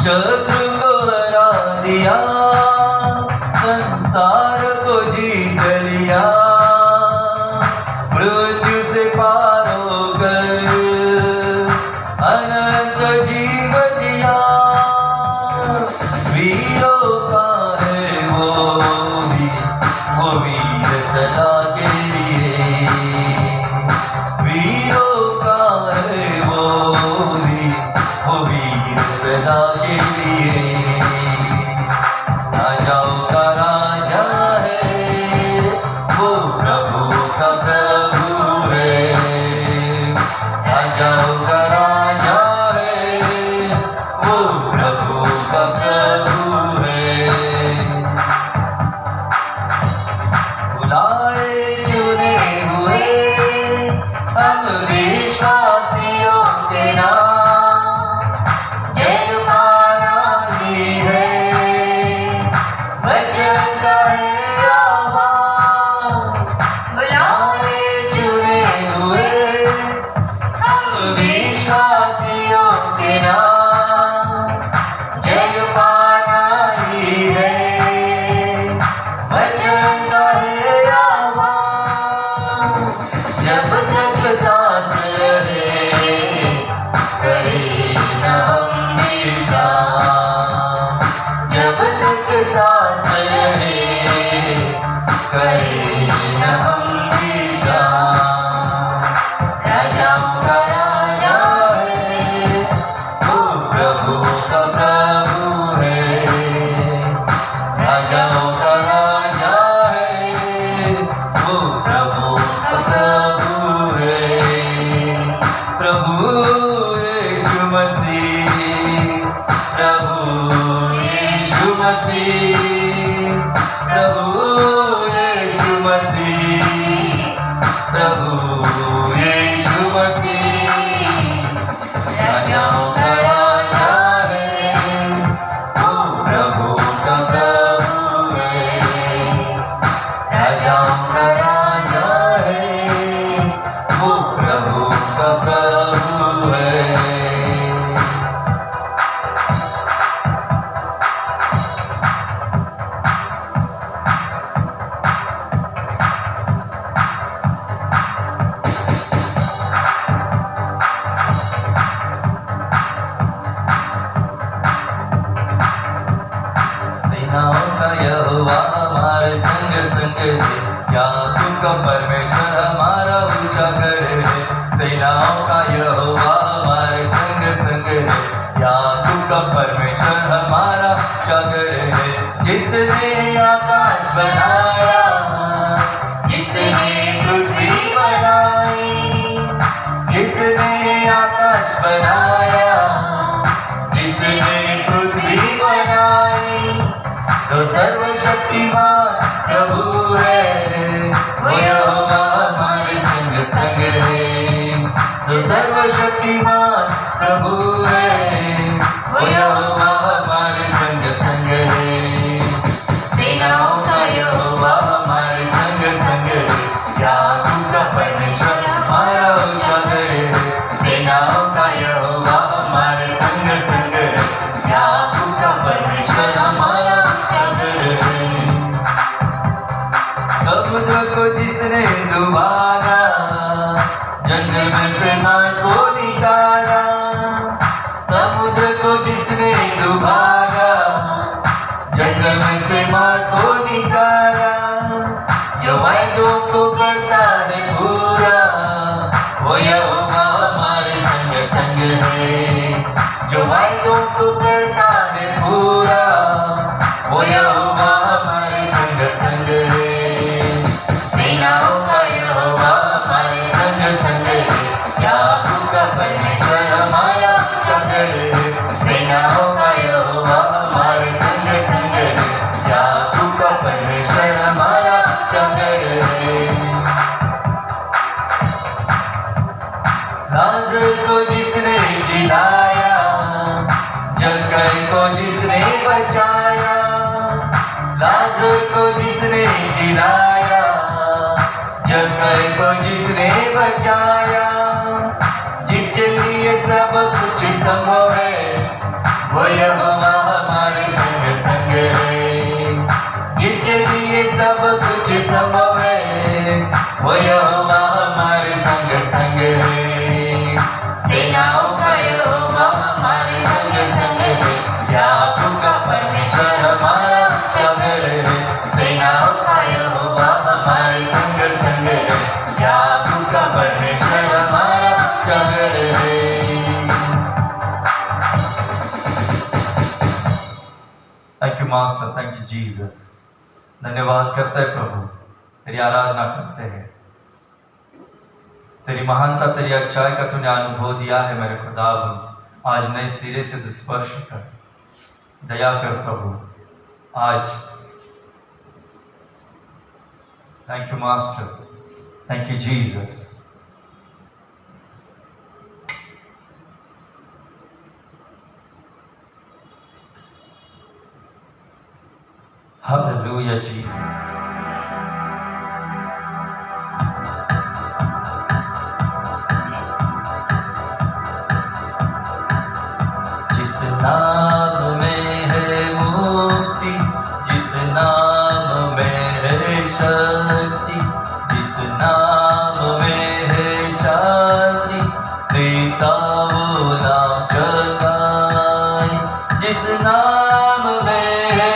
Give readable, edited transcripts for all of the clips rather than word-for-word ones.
शत्रु को हरा दिया, संसार को जीत लिया, मृत्यु से पार होकर अनंत जीवन दिया। वीरों का है वो वीर सदा के लिए, वीरों का है वो वीर सदा के लिए। राजाओं का राजा है, वो प्रभु का प्रभु है, राजाओं का राजा है, वो प्रभु का प्रभु है। बुलाए चुने हुए हम विश्वासियों के नाम, विश्वासियों के नाम जय पाना ही है, वचन का है आह्वान। जब तक सांस रहे करे न हम विश्राम, जब तक सांस रहे करे न हम विश्राम। राजाओं का राजा है, वो प्रभु का प्रभु है, राजाओं का राजा है, वो प्रभु का प्रभु है। प्रभु यीशु मसीह, प्रभु यीशु मसीह, प्रभु यीशु मसीह, प्रभु यीशु मसीह। राजाओं का राजा है, वो प्रभु का प्रभु है, राजाओं का राजा है, वो प्रभु का प्रभु है। का यहोवा हमारे संग संग है, याकूब का परमेश्वर हमारा ऊंचा घर है। सेनाओं का यहोवा हमारे संग संग है, याकूब का परमेश्वर हमारा ऊंचा घर है। जिसने आकाश बनाया, जिसने पृथ्वी बनाई, जिसने आकाश बनाया, जिसने पृथ्वी बनाई, जो सर्वशक्तिमान प्रभु है, वो यहोवा हमारे संग संग है। जो सर्वशक्तिमान प्रभु है, वो यहोवा हमारे संग संग है। सेनाओं का यहोवा हमारे संग संग है, याकूब का परमेश्वर हमारा ऊंचा घर है। सेनाओं का यहोवा हमारे संग संग है, याकूब का परमेश्वर हमारा समुद्र को जिसने डुबाया, जंगल में से मार को निकाला। समुद्र को जिसने डुबाया, जंगल में से मार को निकाला। जो वायदों को करता है पूरा, वो यहोवा हमारे संग संग है। जो वायदों को करता है पूरा, वो यहोवा हमारे संग संग है। सेनाओं का यहोवा हमारे संग संग है, याकूब का परमेश्वर हमारा ऊंचा घर है। सेनाओं का यहोवा हमारे संग संग है, याकूब का परमेश्वर हमारा ऊंचा घर है। लाजर को जिसने जिलाया, जक्कई को जिसने बचाया। लाजर को जिसने जिलाया, जक्कई को जिसने बचाया। जिसके लिए सब कुछ संभव है, वो Jehovah you master, thank you Jesus. धन्यवाद करते हैं प्रभु, तेरी आराधना करते हैं। तेरी महानता, तेरी अच्छाई का तूने अनुभव दिया है मेरे खुदा। आज नए सिरे से तू स्पर्श कर, दया कर प्रभु आज। Thank you master, thank you Jesus. Hallelujah, Jesus. जिस नाम में है मुक्ति, जिस नाम में है शक्ति, जिस नाम में है शांति, देता वो नाम जगाए। जिस नाम में है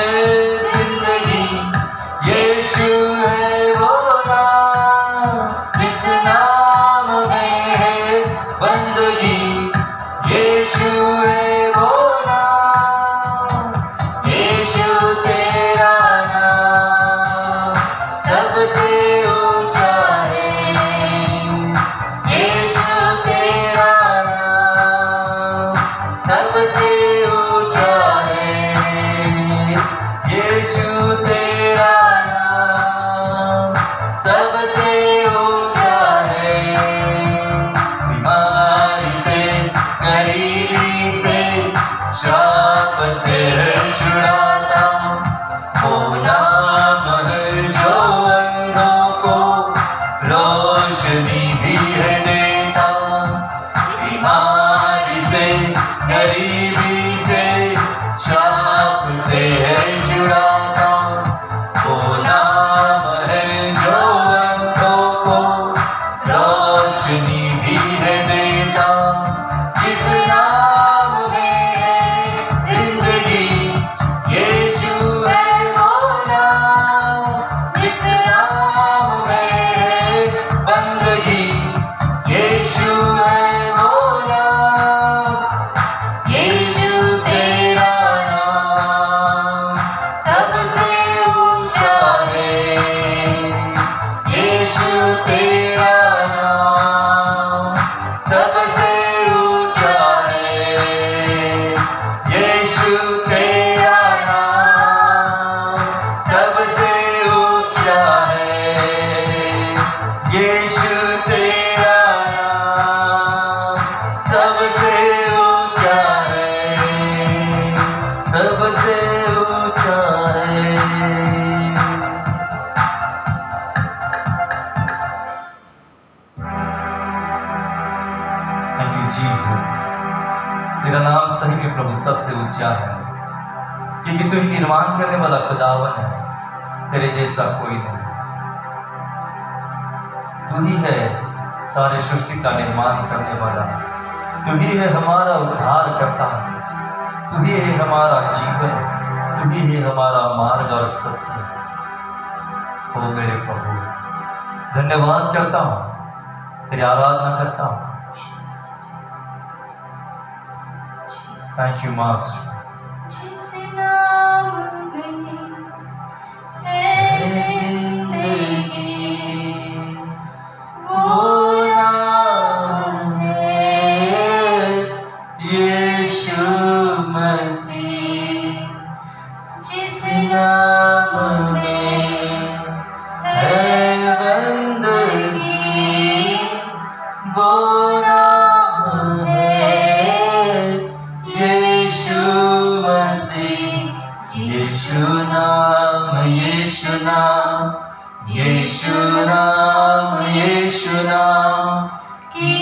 यीशु है वो नाम, जिस नाम में है बंदगी, यीशु है वो नाम। यीशु तेरा नाम सबसे ऊंचा है, यीशु तेरा नाम सबसे ऊंचा है। यीशु तेरा सबसे ऊंचा है। बीमारी से, गरीबी से, श्राप से छुड़ाता वो नाम है जो अंधों को रोशनी भी है देता। बीमारी से, गरीबी से, श्राप से छुड़ाता वो नाम है जो अंधों को रोशनी भी है देता। जिस नाम में है जिंदगी, यीशु है वो नाम। जिस नाम में है बंदगी, यीशु है वो नाम। यीशु तेरा नाम सबसे ऊंचा है, यीशु तेरा नाम सबसे ऊंचा है। यीशु तेरा नाम सबसे ऊंचा है। यीशु तेरा नाम सबसे ऊंचा है, सबसे ऊंचा है। Thank you Jesus. तेरा नाम सही में प्रभु सबसे ऊंचा है, क्योंकि तू ही निर्माण करने वाला खुदावन है, तेरे जैसा कोई नहीं। तू ही है सारे सृष्टि का निर्माण करने वाला, तू ही है हमारा उद्धार करता, तू ही है हमारा जीवन, तू ही है हमारा मार्ग और सत्य। ओ मेरे प्रभु, धन्यवाद करता हूँ, तेरी आराधना करता हूँ। Thank you master. जिस नाम में है जिंदगी, वो नाम है यीशु मसीह। जिस नाम में है बंदगी, वो नाम है यीशु मसीह। यीशु नाम, यीशु नाम, यीशु नाम, यीशु नाम की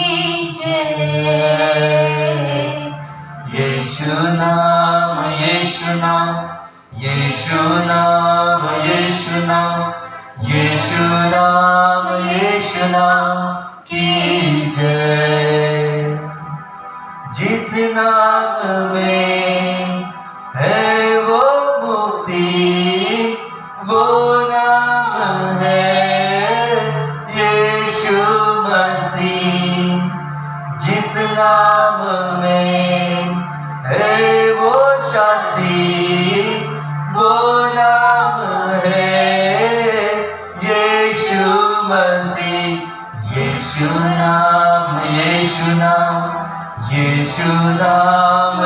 जय। यीशु नाम, यीशु नाम, यीशु नाम, यीशु नाम, यीशु नाम, यीशु नाम की जय। जिस नाम में है वो मुक्ति, वो नाम है यीशु मसीह। जिस नाम में है वो शांति, वो यीशु नाम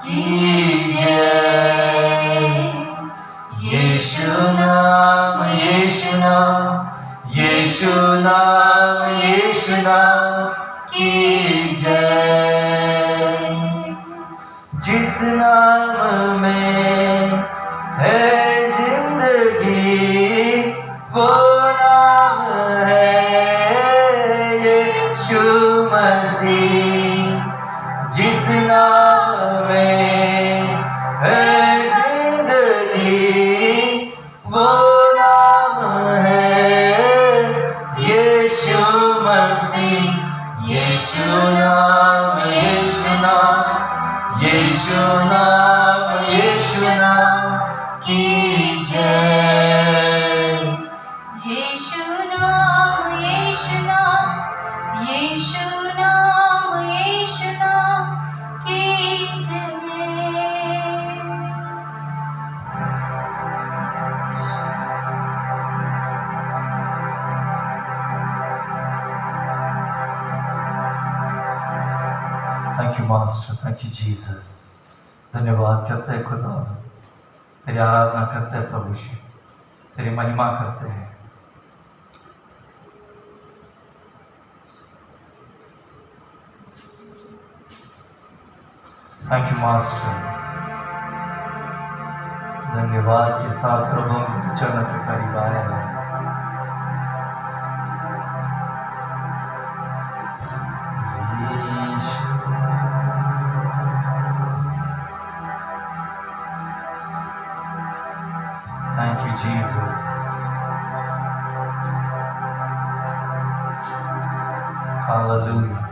की जय। यीशु नाम की जय। जिस नाम में है जिंदगी वो नाम है यीशु मसीह। जिस नाम में है जिंदगी वो नाम है यीशु मसीह। यीशु नाम की जय। यीशु नाम की जय। Thank you master, thank you Jesus. धन्यवाद करते हैं खुदा, तेरी आराधना करते हैं प्रभु जी, तेरी महिमा करते हैं। Thank you master. धन्यवाद के साथ प्रभु के चरण के करीब आए हैं। Thank you, Jesus. Hallelujah.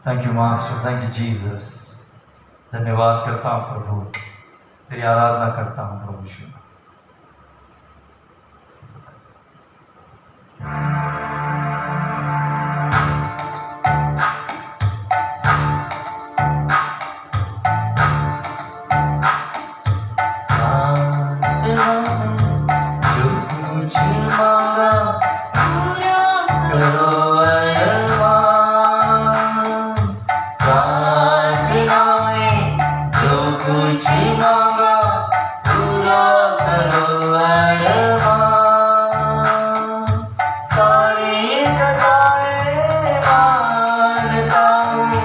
Thank you master, thank you Jesus. धन्यवाद करता हूँ प्रभु, तेरी आराधना करता हूँ प्रभु जी। जो कुछ मांगा पूरा करो प्रार्थना में, जो कुछ मांगा पूरा करो अरमान। सारी कथाएं मानता हूँ,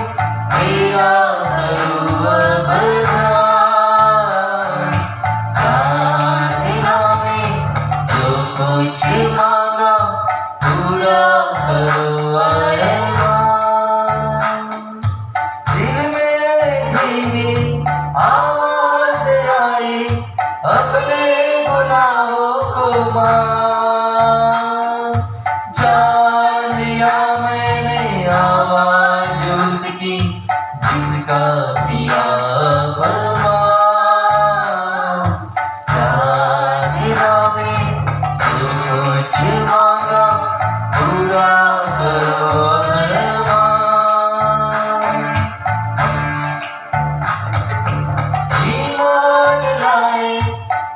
तेरा करूँ अवधान। प्रार्थना में जो कुछ मांगा पूरा करो अरमान। दिल में धीमी आवाज आई, अपने गुनाहों को मान। जान लिया मैंने आवाज उसकी, जिसका किया अपमान। प्रार्थना में जो कुछ मांगा पूरा करो अरमान। ईमान लाए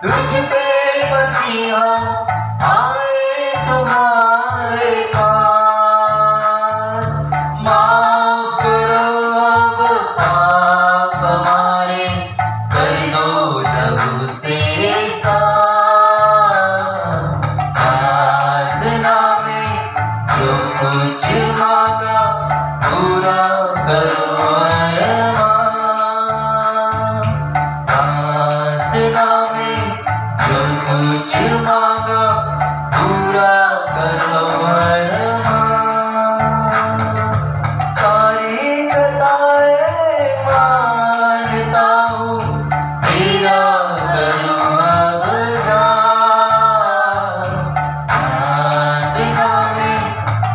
तुझ पे मसीहा, आए तुम्हारे पास। माफ करो अब पाप हमारे, कर दो लहू से साफ। प्रार्थना में जो कुछ मांगा पूरा करो अरमान। प्रार्थना में जो कुछ मांगा पूरा करो अरमान। सारी कथाएं मानता हूँ, तेरा करूँ अवधान। प्रार्थना में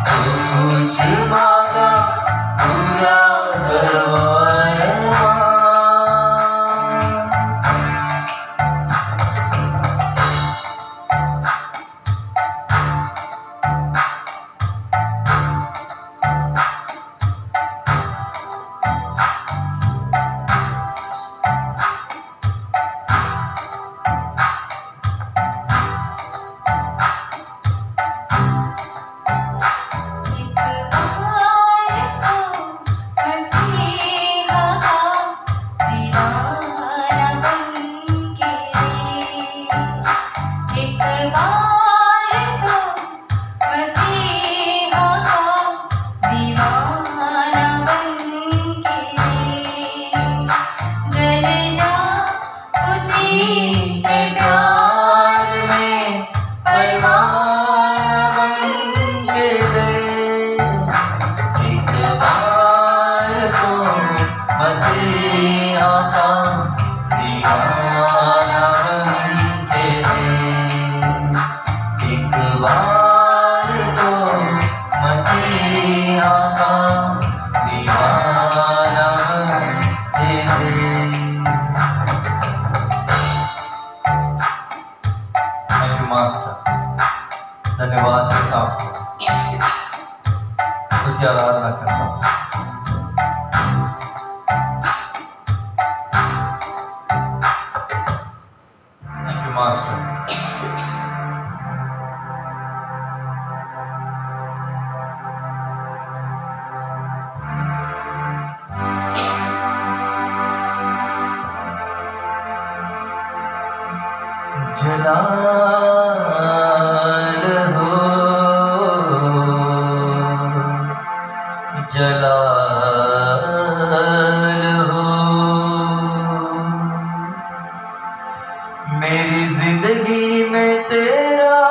जो कुछ मांगा पूरा करो अरमान। एक बार तो मसीहा का दीवाना बनके जल जा उसी के प्यार में परवाना बनके दे एक बार तो मसीहा का दीवाना बनके दे एक बार तो मसीहा का दीवाना बनके दे। थैंक यू मास्टर, धन्यवाद करता हूँ, स्तुति आराधना करता हूँ। Thank you master. जलाल हो जलाल हो मेरी जिंदगी में तेरा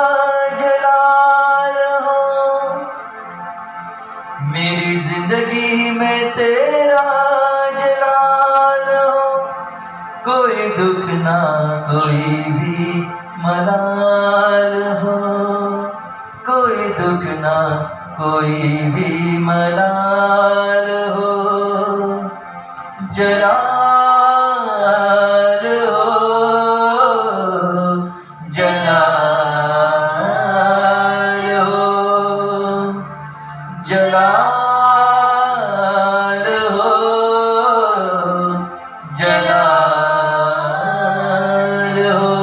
जलाल हो मेरी जिंदगी में तेरा जलाल हो कोई दुख ना कोई भी मलाल हो कोई दुख ना कोई भी मलाल हो जलाल हो जलाल हो जलाल हो जलाल हो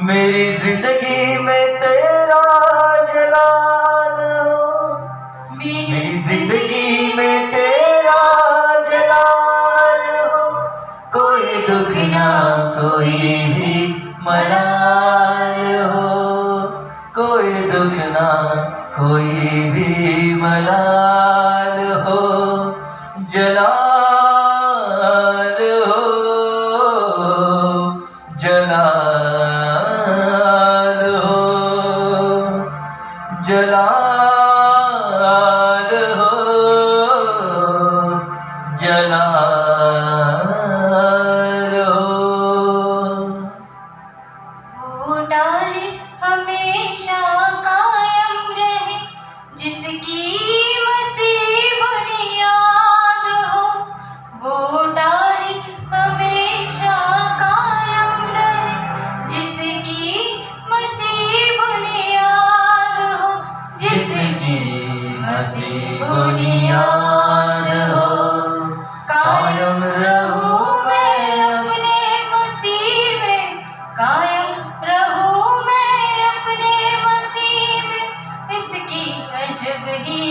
मेरी जिंदगी में तेरा जलाल हो मेरी जिंदगी में तेरा जलाल हो कोई दुख ना कोई भी मलाल हो कोई दुख ना कोई भी मलाल हो जलाल हो जलाल हो जलाल हो जलाल हो वो डाली हमेशा कायम रहे जिसकी मसीह बुनियाद हो वो डाली हमेशा कायम रहे जिसकी मसीह बुनियाद हो जिसकी मसीह बुनियाद हो कायम रहूं मैं अपने मसीह में कायम रहूं मैं अपने मसीह में इसकी अजब ही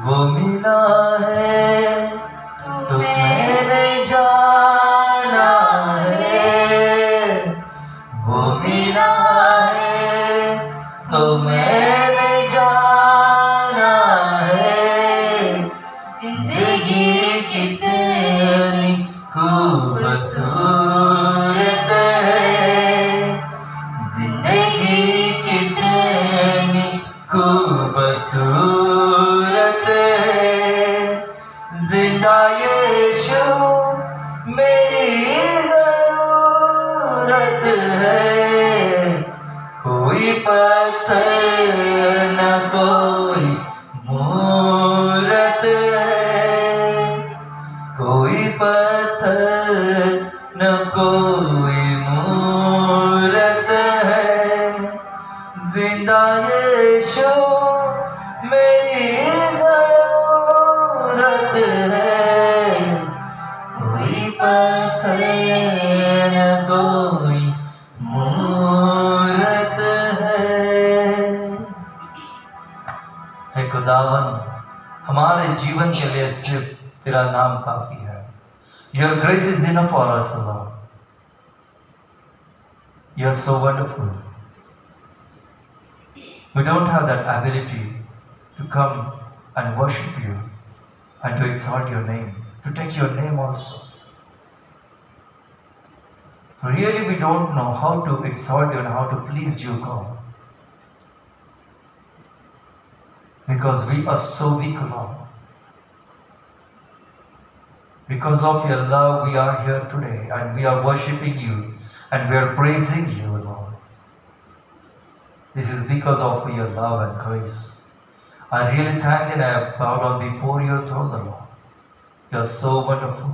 वो मिला है तो मैंने जाना है, वो मिला है तो मैंने जाना है। जिंदगी कितनी खूबसूरत है, जिंदगी कितनी खूबसूरत है। जिंदा यीशु मेरी जरूरत है, कोई पत्थर न कोई मूरत है, कोई पत्थर न कोई मूरत है। जिंदा यीशु मेरी जरूरत है, कोई पत्थर न कोई मूरत है खुदावन, हमारे जीवन के लिए सिर्फ तेरा नाम काफी है। Your grace is enough for us, Lord. You are so wonderful. We don't have that ability to come and worship you and to exalt your name, to take your name also. Really, we don't know how to exalt you and how to please you, God. Because we are so weak, Lord. Because of your love, we are here today and we are worshipping you and we are praising you, Lord. This is because of your love and grace. I really thank you and I have bowed down before your throne, Lord. You are so wonderful.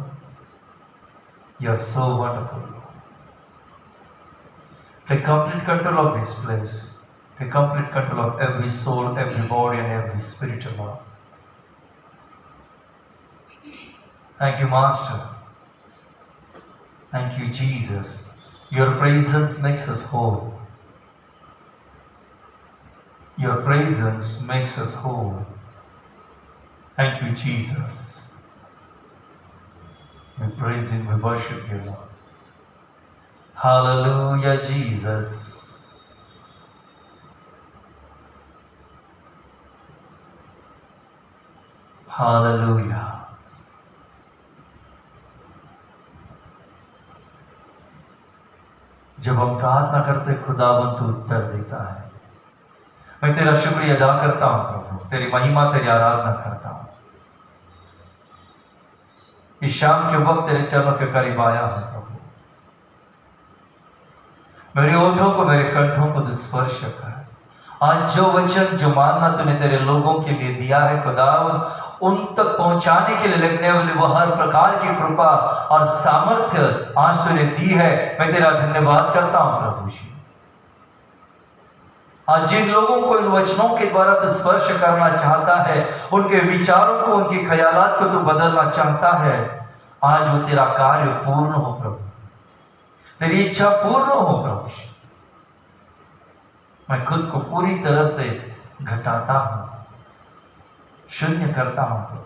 You are so wonderful, Lord. Take complete control of this place. Take complete control of every soul, every body and every spirit, Lord. Thank you, Master. Thank you, Jesus. Your presence makes us whole. Your presence makes us whole. Thank you, Jesus. We praise Him, we worship you, Lord. Hallelujah, Jesus. Hallelujah. जब हम प्रार्थना करते खुदावन तू उत्तर देता है। मैं तेरा शुक्रिया अदा करता हूं प्रभु, तेरी महिमा तेरी आराधना करता हूं। इस शाम के वक्त तेरे चरणों के करीब आया हूं प्रभु। मेरे ओठों को, मेरे कंठों को तू स्पर्श कर। आज जो वचन, जो मानना तूने तेरे लोगों के लिए दिया है खुदावन, उन तक पहुंचाने के लिए लगने वाली वो हर प्रकार की कृपा और सामर्थ्य आज तूने दी है। मैं तेरा धन्यवाद करता हूं प्रभु जी। आज जिन लोगों को इन वचनों के द्वारा तू स्पर्श करना चाहता है, उनके विचारों को, उनके ख्यालात को तू बदलना चाहता है, आज वो तेरा कार्य पूर्ण हो प्रभु, तेरी इच्छा पूर्ण हो प्रभु। मैं खुद को पूरी तरह से घटाता हूं, शून्य करता हूं।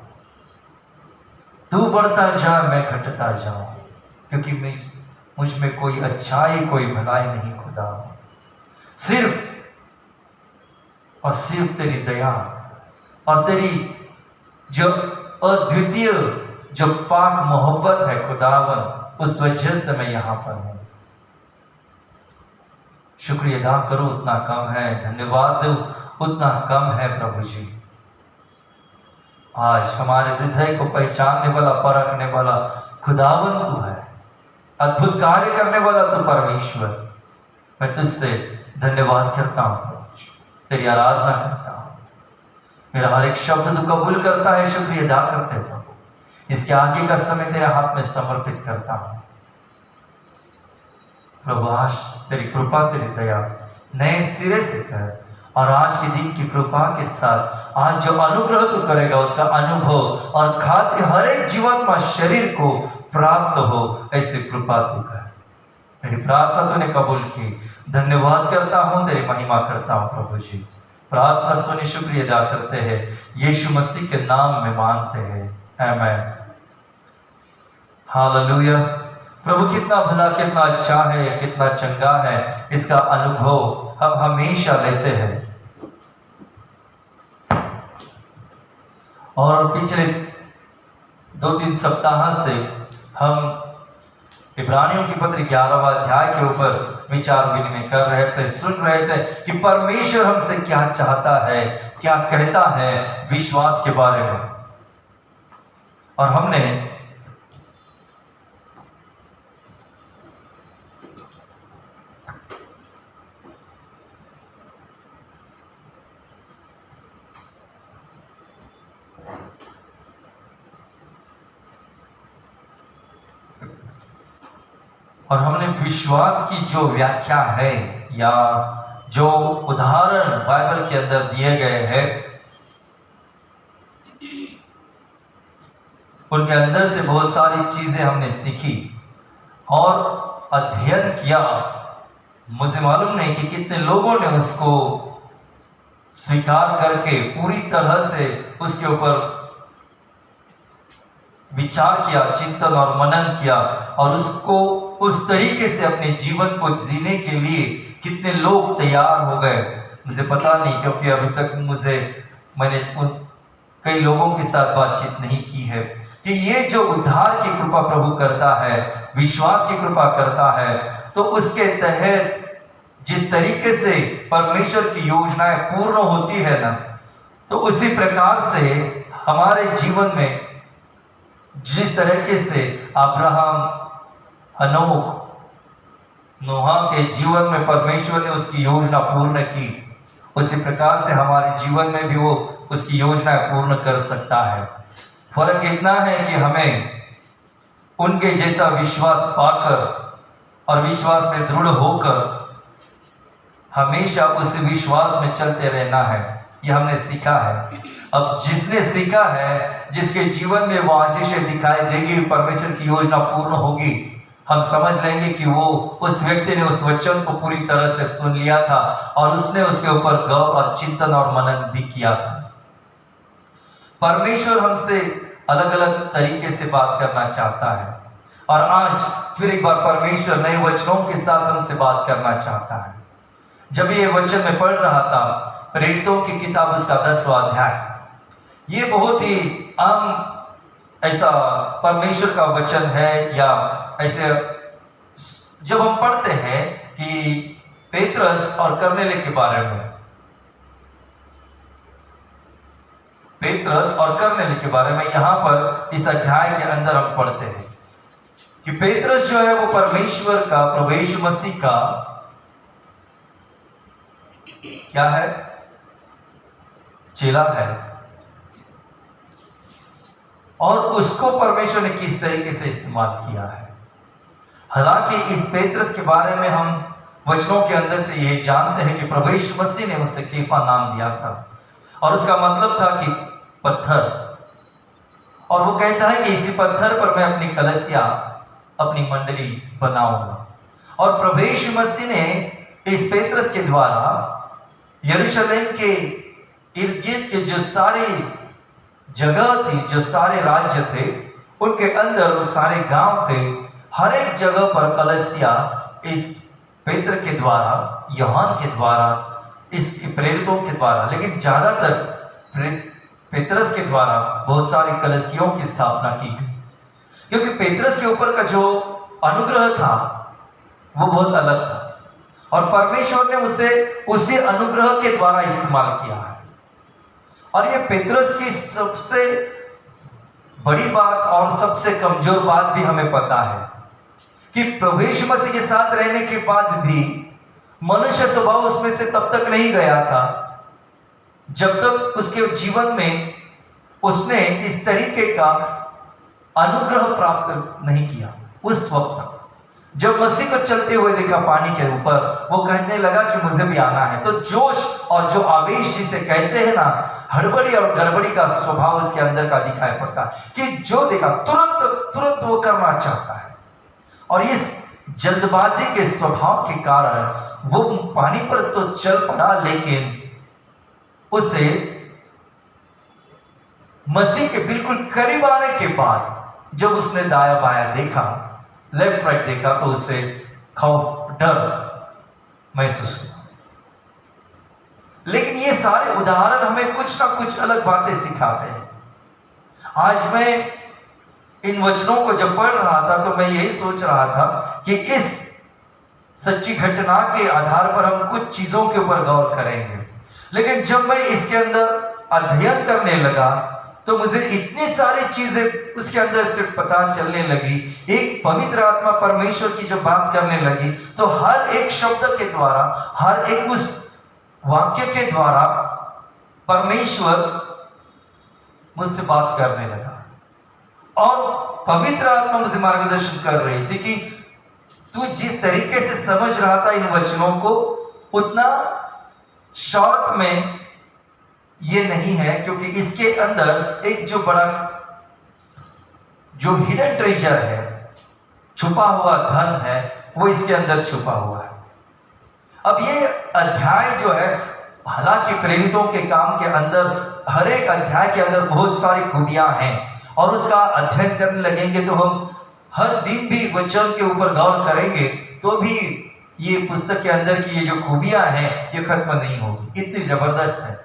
तू बढ़ता जा, मैं घटता जाऊं, क्योंकि मुझ में कोई अच्छाई, कोई भलाई नहीं खुदा। सिर्फ और सिर्फ तेरी दया और तेरी जो अद्वितीय, जो पाक मोहब्बत है खुदावन, उस वजह से मैं यहां पर हूं। शुक्रिया अदा करो उतना कम है, धन्यवाद दो उतना कम है प्रभु जी। आज हमारे हृदय को पहचानने वाला, परखने वाला खुदावन तू है, अद्भुत कार्य करने वाला तू परमेश्वर। मैं तुझसे धन्यवाद करता हूं, तेरी आराधना करता हूं। मेरा हर एक शब्द तू कबूल करता है, शुक्रिया अदा करते हैं प्रभु। इसके आगे का समय तेरे हाथ में समर्पित करता हूं प्रभु। आज तेरी कृपा, तेरी दया नए सिरे से कर, और आज के दिन की कृपा के साथ आज जो अनुग्रह तू करेगा उसका अनुभव और खाद्य हर एक जीवात्मा शरीर को प्राप्त हो, ऐसी कृपा तू कर। मेरी प्रार्थना तूने कबूल की, धन्यवाद करता हूं, तेरी महिमा करता हूं प्रभु जी। प्रार्थना सुनी शुक्रिया अदा करते हैं, यीशु मसीह के नाम में मांगते हैं, आमीन। हालेलुया। प्रभु कितना भला, कितना अच्छा है, कितना चंगा है, इसका अनुभव हम हमेशा लेते हैं। और पिछले 2-3 सप्ताह से हम इब्रानियों की पत्री 11वां अध्याय के ऊपर विचार विनिमय कर रहे थे, सुन रहे थे कि परमेश्वर हमसे क्या चाहता है, क्या कहता है विश्वास के बारे में। और हमने विश्वास की जो व्याख्या है या जो उदाहरण बाइबल के अंदर दिए गए हैं, उनके अंदर से बहुत सारी चीजें हमने सीखी और अध्ययन किया। मुझे मालूम नहीं कि कितने लोगों ने उसको स्वीकार करके पूरी तरह से उसके ऊपर विचार किया, चिंतन और मनन किया और उसको उस तरीके से अपने जीवन को जीने के लिए कितने लोग तैयार हो गए मुझे पता नहीं, क्योंकि अभी तक मैंने उन कई लोगों के साथ बातचीत नहीं की है कि ये जो उद्धार की कृपा प्रभु करता है, विश्वास की कृपा करता है, तो उसके तहत जिस तरीके से परमेश्वर की योजनाएं पूर्ण होती है ना, तो उसी प्रकार से हमारे जीवन में जिस तरीके से अब्राहम, हनोक, नोहा के जीवन में परमेश्वर ने उसकी योजना पूर्ण की, उसी प्रकार से हमारे जीवन में भी वो उसकी योजना पूर्ण कर सकता है। फर्क इतना है कि हमें उनके जैसा विश्वास पाकर और विश्वास में दृढ़ होकर हमेशा उस विश्वास में चलते रहना है। ये हमने सीखा है। अब जिसने सीखा है, जिसके जीवन में वो आशीषें दिखाई देगी, परमेश्वर की योजना पूर्ण होगी, हम समझ लेंगे कि वो उस व्यक्ति ने उस वचन को पूरी तरह से सुन लिया था और उसने उसके ऊपर गौर और चिंतन और मनन भी किया था। परमेश्वर हमसे अलग अलग तरीके से बात करना चाहता है और आज फिर एक बार परमेश्वर नए वचनों के साथ हमसे बात करना चाहता है। जब ये वचन मैं पढ़ रहा था, प्रेरितों की किताब उसका 10वां अध्याय, ये बहुत ही आम ऐसा परमेश्वर का वचन है। या ऐसे जब हम पढ़ते हैं कि पेत्रस और कर्नेलिय के बारे में, पेत्रस और कर्नेलिय के बारे में यहां पर इस अध्याय के अंदर हम पढ़ते हैं कि पेत्रस जो है वो परमेश्वर का, प्रभु यीशु मसीह का क्या है, चेला है। और उसको परमेश्वर ने किस तरीके से इस्तेमाल किया है। हालांकि इस पेत्रस के बारे में हम वचनों के अंदर से ये जानते हैं कि प्रभु यीशु मसीह ने उसे केफा नाम दिया था और उसका मतलब था कि पत्थर। और वो कहता है कि इसी पत्थर पर मैं अपनी कलीसिया, अपनी मंडली बनाऊंगा। और प्रभु यीशु मसीह ने इस पेत्रस के द्वारा यरूशलेम के इर्द गिर्द के जो सारी जगह थी, जो सारे राज्य थे, उनके अंदर सारे गांव थे, हर एक जगह पर कलीसिया इस पेत्र के द्वारा, यूहन्ना के द्वारा, इस प्रेरितों के द्वारा, लेकिन ज्यादातर पेत्रस के द्वारा बहुत सारी कलीसियों की स्थापना की गई। क्योंकि पेत्रस के ऊपर का जो अनुग्रह था वो बहुत अलग था और परमेश्वर ने उसे उसी अनुग्रह के द्वारा इस्तेमाल किया है। और ये पेत्रस की सबसे बड़ी बात और सबसे कमजोर बात भी हमें पता है कि प्रभु यीशु मसीह के साथ रहने के बाद भी मनुष्य स्वभाव उसमें से तब तक नहीं गया था जब तक उसके जीवन में उसने इस तरीके का अनुग्रह प्राप्त नहीं किया। उस वक्त तक जब मसीह को चलते हुए देखा पानी के ऊपर, वो कहने लगा कि मुझे भी आना है। तो जोश और जो आवेश जिसे कहते हैं ना, हड़बड़ी और गड़बड़ी का स्वभाव उसके अंदर का दिखाई पड़ता है कि जो देखा तुरंत वो करना चाहता है। और इस जल्दबाजी के स्वभाव के कारण वो पानी पर तो चल पड़ा, लेकिन उसे मसीह के बिल्कुल करीब आने के बाद जब उसने दाया बाया देखा, लेफ्ट राइट देखा, तो उसे खौफ, डर महसूस हुआ। लेकिन ये सारे उदाहरण हमें कुछ ना कुछ अलग बातें सिखाते हैं। आज मैं इन वचनों को जब पढ़ रहा था तो मैं यही सोच रहा था कि इस सच्ची घटना के आधार पर हम कुछ चीजों के ऊपर गौर करेंगे। लेकिन जब मैं इसके अंदर अध्ययन करने लगा तो मुझे इतनी सारी चीजें उसके अंदर से पता चलने लगी। एक पवित्र आत्मा परमेश्वर की जब बात करने लगी तो हर एक शब्द के द्वारा, हर एक उस वाक्य के द्वारा परमेश्वर मुझसे बात करने लगा और पवित्र आत्मा मुझे मार्गदर्शन कर रही थी कि तू जिस तरीके से समझ रहा था इन वचनों को, उतना शॉर्ट में ये नहीं है, क्योंकि इसके अंदर एक जो बड़ा जो हिडन ट्रेजर है, छुपा हुआ धन है, वो इसके अंदर छुपा हुआ है। अब ये अध्याय जो है, हालांकि प्रेरितों के काम के अंदर हर एक अध्याय के अंदर बहुत सारी खूबियां हैं और उसका अध्ययन करने लगेंगे तो हम हर दिन भी वचन के ऊपर गौर करेंगे तो भी ये पुस्तक के अंदर की ये जो खूबियां हैं ये खत्म नहीं होगी, इतनी जबरदस्त है।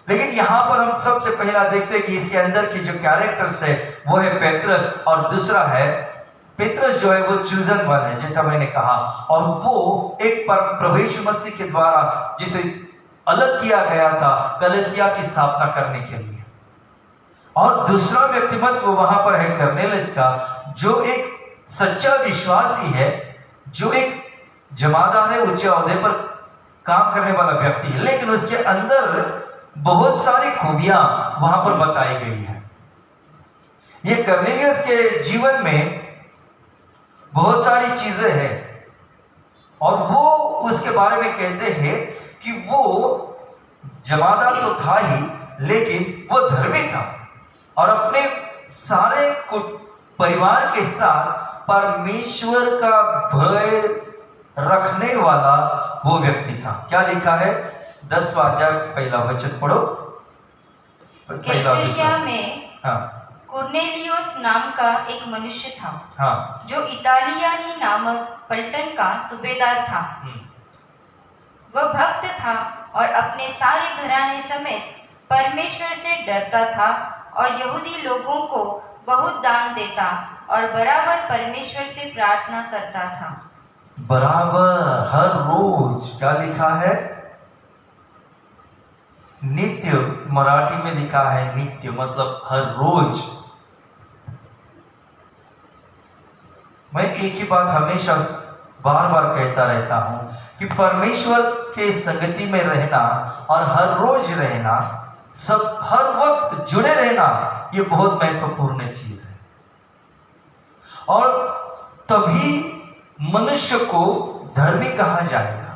लेकिन यहाँ पर हम सबसे पहला देखते हैं कि इसके अंदर की जो कैरेक्टर्स है वो है पेत्रस, और दूसरा है पेत्रस जो है वो चूजन वन है, जैसा मैंने कहा, और वो एक प्रभु यीशु मसीह के द्वारा जिसे अलग किया गया था कलीसिया की स्थापना करने के लिए। और दूसरा व्यक्तित्व वहां पर है कर्नेलियस का, जो एक सच्चा विश्वासी है, जो एक जमादार है, उच्च ओहदे पर काम करने वाला व्यक्ति है, लेकिन उसके अंदर बहुत सारी खूबियां वहां पर बताई गई है। ये कर्नेलियस के जीवन में बहुत सारी चीजें हैं और वो उसके बारे में कहते हैं कि वो जमादार तो था ही, लेकिन वो धर्मी था और अपने सारे परिवार के साथ परमेश्वर का भय रखने वाला वो व्यक्ति था। क्या लिखा है? 10वां अध्याय पहला वचन पढ़ो। कैसरिया में हाँ कुर्नेलियुस नाम का एक मनुष्य था, हाँ, जो इतालियानी नामक पलटन का सूबेदार था। वह भक्त था और अपने सारे घराने समेत परमेश्वर से डरता था और यहूदी लोगों को बहुत दान देता और बराबर परमेश्वर से प्रार्थना करता था। बराबर, हर रोज। क्या लिखा है? नित्य, मराठी में लिखा है नित्य, मतलब हर रोज। मैं एक ही बात हमेशा बार बार कहता रहता हूं कि परमेश्वर के संगति में रहना और हर रोज रहना, सब हर वक्त जुड़े रहना, ये बहुत महत्वपूर्ण चीज है। और तभी मनुष्य को धर्मी कहा जाएगा,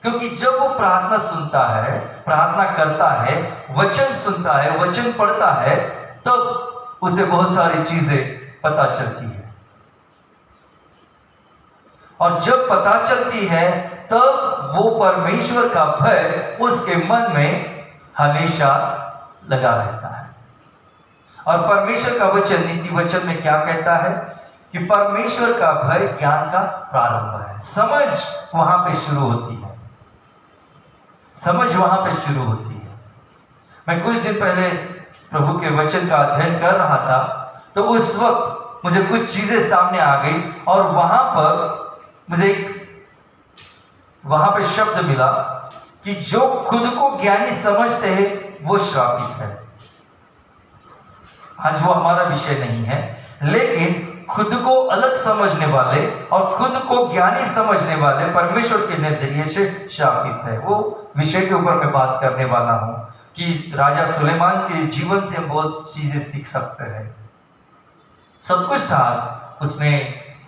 क्योंकि जब वो प्रार्थना सुनता है, प्रार्थना करता है, वचन सुनता है, वचन पढ़ता है, तब उसे बहुत सारी चीजें पता चलती है। और जब पता चलती है तब वो परमेश्वर का भय उसके मन में हमेशा लगा रहता है। और परमेश्वर का वचन, नीति वचन में क्या कहता है कि परमेश्वर का भय ज्ञान का प्रारंभ है। समझ वहां पे शुरू होती है, समझ वहां पे शुरू होती है। मैं कुछ दिन पहले प्रभु के वचन का अध्ययन कर रहा था, तो उस वक्त मुझे कुछ चीजें सामने आ गई और वहां पर मुझे वहां पे शब्द मिला कि जो खुद को ज्ञानी समझते हैं वो श्रापित है। आज वो हमारा विषय नहीं है, लेकिन खुद को अलग समझने वाले और खुद को ज्ञानी समझने वाले परमेश्वर के नजरिए से श्रापित है। वो विषय के ऊपर मैं बात करने वाला हूं कि राजा सुलेमान के जीवन से हम बहुत चीजें सीख सकते हैं। सब कुछ था, उसने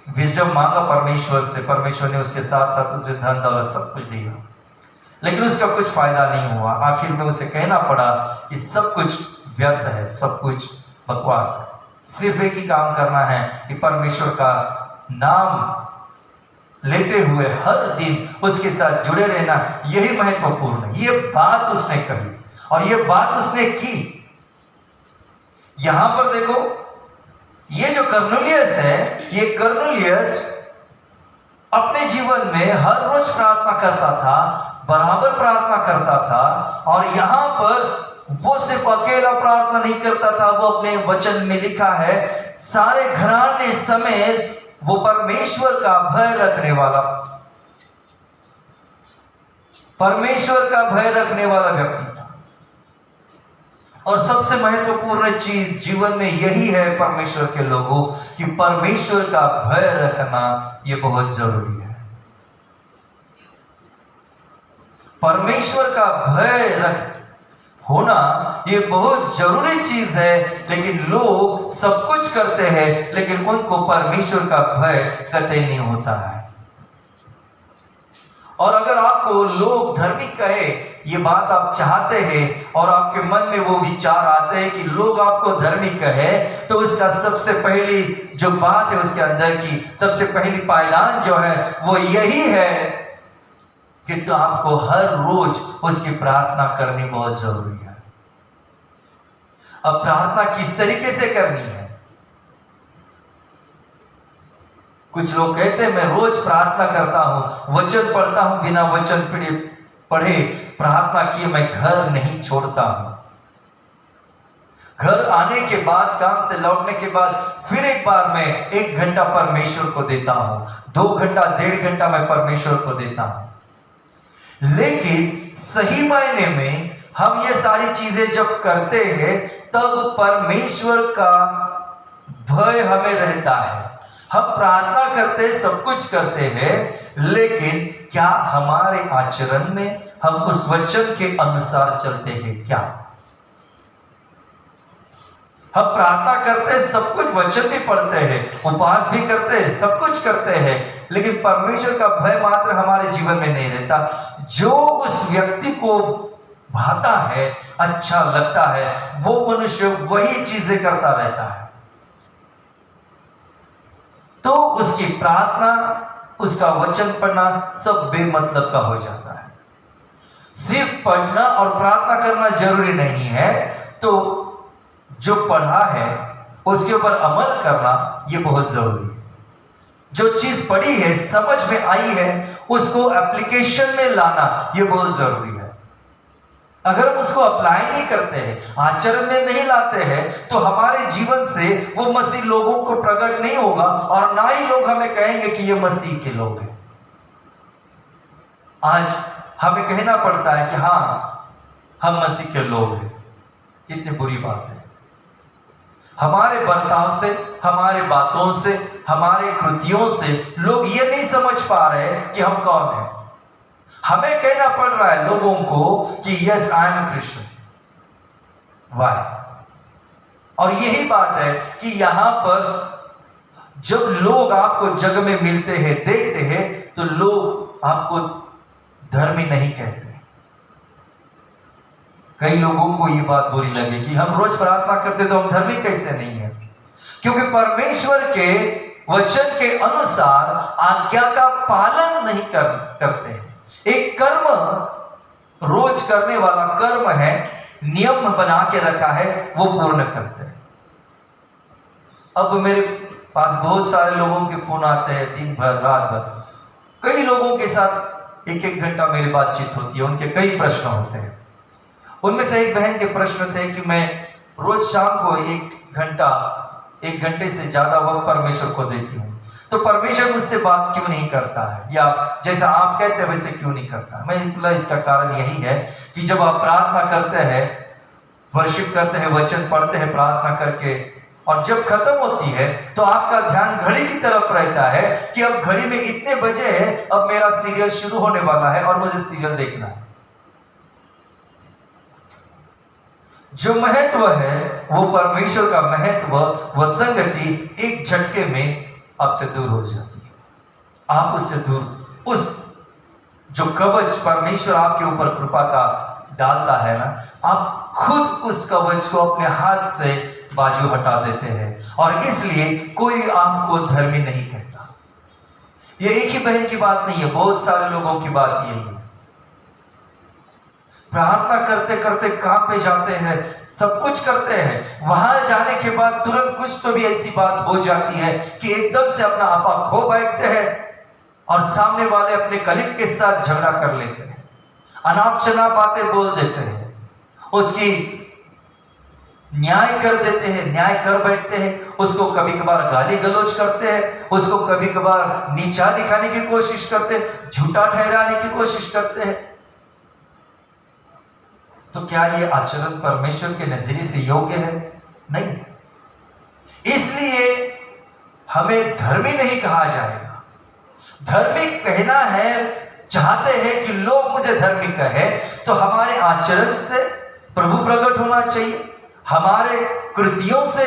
विजडम मांगा परमेश्वर से, परमेश्वर ने उसके साथ साथ उसे धन दौलत सब कुछ दिया, लेकिन उसका कुछ फायदा नहीं हुआ। आखिर में उसे कहना पड़ा कि सब कुछ व्यर्थ है, सब कुछ बकवास है, सिर्फ एक ही काम करना है कि परमेश्वर का नाम लेते हुए हर दिन उसके साथ जुड़े रहना, यही महत्वपूर्ण है। ये बात उसने कही और ये बात उसने की। यहां पर देखो, ये जो कर्नेलियस है, ये कर्नेलियस अपने जीवन में हर रोज प्रार्थना करता था, बराबर प्रार्थना करता था। और यहां पर वो सिर्फ अकेला प्रार्थना नहीं करता था, वो अपने वचन में लिखा है सारे घराने समेत वो परमेश्वर का भय रखने वाला, परमेश्वर का भय रखने वाला व्यक्ति था। और सबसे महत्वपूर्ण चीज जीवन में यही है परमेश्वर के लोगों, कि परमेश्वर का भय रखना ये बहुत जरूरी है। परमेश्वर का भय रख होना ये बहुत जरूरी चीज है। लेकिन लोग सब कुछ करते हैं, लेकिन उनको परमेश्वर का भय कतई नहीं होता है। और अगर आपको लोग धार्मिक कहे, ये बात आप चाहते हैं और आपके मन में वो विचार आते हैं कि लोग आपको धार्मिक कहे, तो उसका सबसे पहली जो बात है उसके अंदर की सबसे पहली पायदान जो है वो यही है कि तो आपको हर रोज उसकी प्रार्थना करनी बहुत जरूरी है। अब प्रार्थना किस तरीके से करनी है? कुछ लोग कहते हैं मैं रोज प्रार्थना करता हूं, वचन पढ़ता हूं, बिना वचन पढ़े प्रार्थना किए मैं घर नहीं छोड़ता हूं। घर आने के बाद, काम से लौटने के बाद फिर एक बार मैं 1 घंटा परमेश्वर को देता हूं, 2 घंटा, 1.5 घंटा मैं परमेश्वर को देता हूं। लेकिन सही मायने में हम ये सारी चीजें जब करते हैं तब परमेश्वर का भय हमें रहता है। हम प्रार्थना करते, सब कुछ करते हैं, लेकिन क्या हमारे आचरण में हम उस वचन के अनुसार चलते हैं क्या? हम प्रार्थना करते, सब कुछ वचन भी पढ़ते हैं, उपवास भी करते हैं, सब कुछ करते हैं, लेकिन परमेश्वर का भय मात्र हमारे जीवन में नहीं रहता। जो उस व्यक्ति को भाता है, अच्छा लगता है, वो मनुष्य वही चीजें करता रहता है, तो उसकी प्रार्थना, उसका वचन पढ़ना सब बेमतलब का हो जाता है। सिर्फ पढ़ना और प्रार्थना करना जरूरी नहीं है, तो जो पढ़ा है उसके ऊपर अमल करना ये बहुत जरूरी है। जो चीज पढ़ी है, समझ में आई है, उसको एप्लीकेशन में लाना ये बहुत जरूरी है। अगर हम उसको अप्लाई नहीं करते हैं, आचरण में नहीं लाते हैं, तो हमारे जीवन से वो मसीह लोगों को प्रकट नहीं होगा और ना ही लोग हमें कहेंगे कि ये मसीह के लोग हैं। आज हमें कहना पड़ता है कि हाँ हम मसीह के लोग हैं। कितनी बुरी बात है। हमारे बर्ताव से, हमारे बातों से, हमारे कृतियों से लोग ये नहीं समझ पा रहे कि हम कौन हैं। हमें कहना पड़ रहा है लोगों को कि yes I am Christian. Why? और यही बात है कि यहां पर जब लोग आपको जग में मिलते हैं, देखते हैं, तो लोग आपको धर्मी नहीं कहते। कई लोगों को ये बात बुरी लगे कि हम रोज प्रार्थना करते तो हम धर्मी कैसे नहीं है? क्योंकि परमेश्वर के वचन के अनुसार आज्ञा का पालन नहीं करते हैं। एक कर्म रोज करने वाला कर्म है, नियम बना के रखा है, वो पूर्ण करते हैं। अब मेरे पास बहुत सारे लोगों के फोन आते हैं, दिन भर, रात भर। कई लोगों के साथ 1-1 घंटा मेरी बातचीत होती है, उनके कई प्रश्न होते हैं। उनमें से एक बहन के प्रश्न थे कि मैं रोज शाम को 1 घंटे से ज्यादा वक्त परमेश्वर को देती हूँ, तो परमेश्वर मुझसे बात क्यों नहीं करता है, या जैसा आप कहते हैं वैसे क्यों नहीं करता? मैं बोला इसका कारण यही है कि जब आप प्रार्थना करते हैं, वर्शिप करते हैं, वचन पढ़ते हैं प्रार्थना करके, और जब खत्म होती है तो आपका ध्यान घड़ी की तरफ रहता है कि अब घड़ी में इतने बजे है, अब मेरा सीरियल शुरू होने वाला है और मुझे सीरियल देखना है। जो महत्व है वो परमेश्वर का महत्व, वह संगति एक झटके में आपसे दूर हो जाती है। आप उससे दूर, उस जो कवच परमेश्वर आपके ऊपर कृपा का डालता है ना, आप खुद उस कवच को अपने हाथ से बाजू हटा देते हैं, और इसलिए कोई आपको धर्मी नहीं कहता। ये एक ही बहन की बात नहीं है, बहुत सारे लोगों की बात यही है। प्रार्थना करते करते काम पे जाते हैं, सब कुछ करते हैं, वहां जाने के बाद तुरंत कुछ तो भी ऐसी बात हो जाती है कि एकदम से अपना आपा खो बैठते हैं और सामने वाले अपने कलीग के साथ झगड़ा कर लेते हैं, अनाप शनाप बातें बोल देते हैं, उसकी न्याय कर देते हैं, न्याय कर बैठते हैं, उसको कभी कभार गाली गलौज करते हैं, उसको कभी कभार नीचा दिखाने की कोशिश करते हैं, झूठा ठहराने की कोशिश करते हैं। तो क्या ये आचरण परमेश्वर के नजरिए से योग्य है? नहीं। इसलिए हमें धर्मी नहीं कहा जाएगा। धर्मी कहना है, चाहते हैं कि लोग मुझे धर्मी कहे, तो हमारे आचरण से प्रभु प्रकट होना चाहिए, हमारे कृतियों से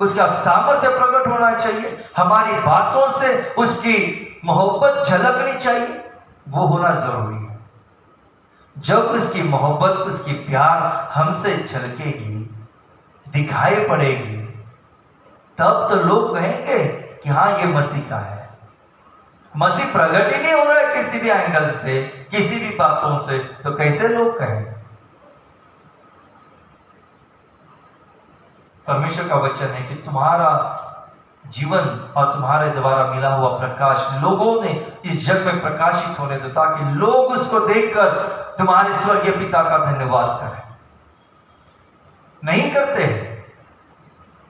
उसका सामर्थ्य प्रकट होना चाहिए, हमारी बातों से उसकी मोहब्बत झलकनी चाहिए। वो होना जरूरी है। जब उसकी मोहब्बत, उसकी प्यार हमसे झलकेगी, दिखाई पड़ेगी, तब तो लोग कहेंगे कि हाँ, ये मसीह का है। मसीह प्रकट ही नहीं हो रहा है किसी भी एंगल से, किसी भी बातों से, तो कैसे लोग कहेंगे? परमेश्वर का वचन है कि तुम्हारा जीवन और तुम्हारे द्वारा मिला हुआ प्रकाश लोगों ने इस जग में प्रकाशित होने दो, ताकि लोग उसको देखकर तुम्हारे स्वर्गीय पिता का धन्यवाद करें। नहीं करते हैं।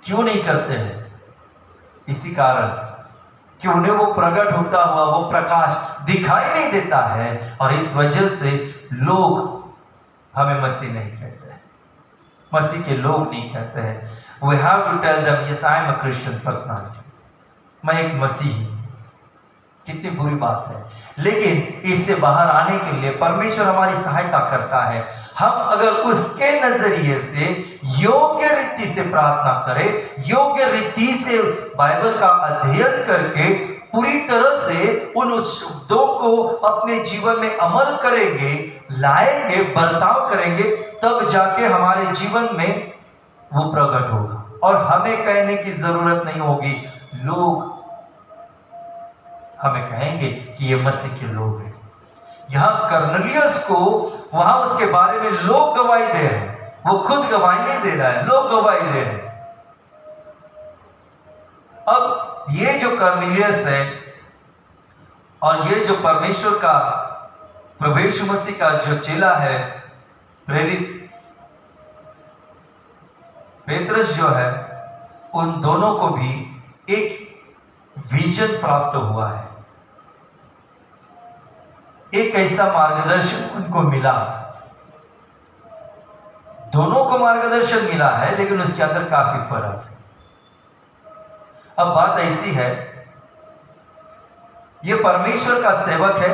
क्यों नहीं करते हैं? इसी कारण कि उन्हें वो प्रकट होता हुआ वो प्रकाश दिखाई नहीं देता है, और इस वजह से लोग हमें मसीह नहीं कहते हैं, मसीह के लोग नहीं कहते हैं। We have to tell them, yes, I am a Christian personality. मैं एक मसीही हूं। कितनी बुरी बात है, लेकिन इससे बाहर आने के लिए परमेश्वर हमारी सहायता करता है। हम अगर उसके नजरिए से योग्य रीति से प्रार्थना करें, योग्य रीति से बाइबल का अध्ययन करके पूरी तरह से उन शब्दों को अपने जीवन में अमल करेंगे, लाएंगे, बर्ताव करेंगे, तब जाके हमारे जीवन में वो प्रकट होगा और हमें कहने की जरूरत नहीं होगी। लोग हमें कहेंगे कि ये मसीह के लोग हैं। यहां कर्नेलियस को वहां उसके बारे में लोग गवाही दे रहे हैं, वो खुद गवाही नहीं दे रहा है, लोग गवाही दे रहे हैं। अब ये जो कर्नेलियस है और ये जो परमेश्वर का प्रभु यीशु मसीह का जो चेला है, प्रेरित पेत्रस जो है, उन दोनों को भी एक विजन प्राप्त हुआ है, एक ऐसा मार्गदर्शन उनको मिला। दोनों को मार्गदर्शन मिला है, लेकिन उसके अंदर काफी फर्क है। अब बात ऐसी है, ये परमेश्वर का सेवक है,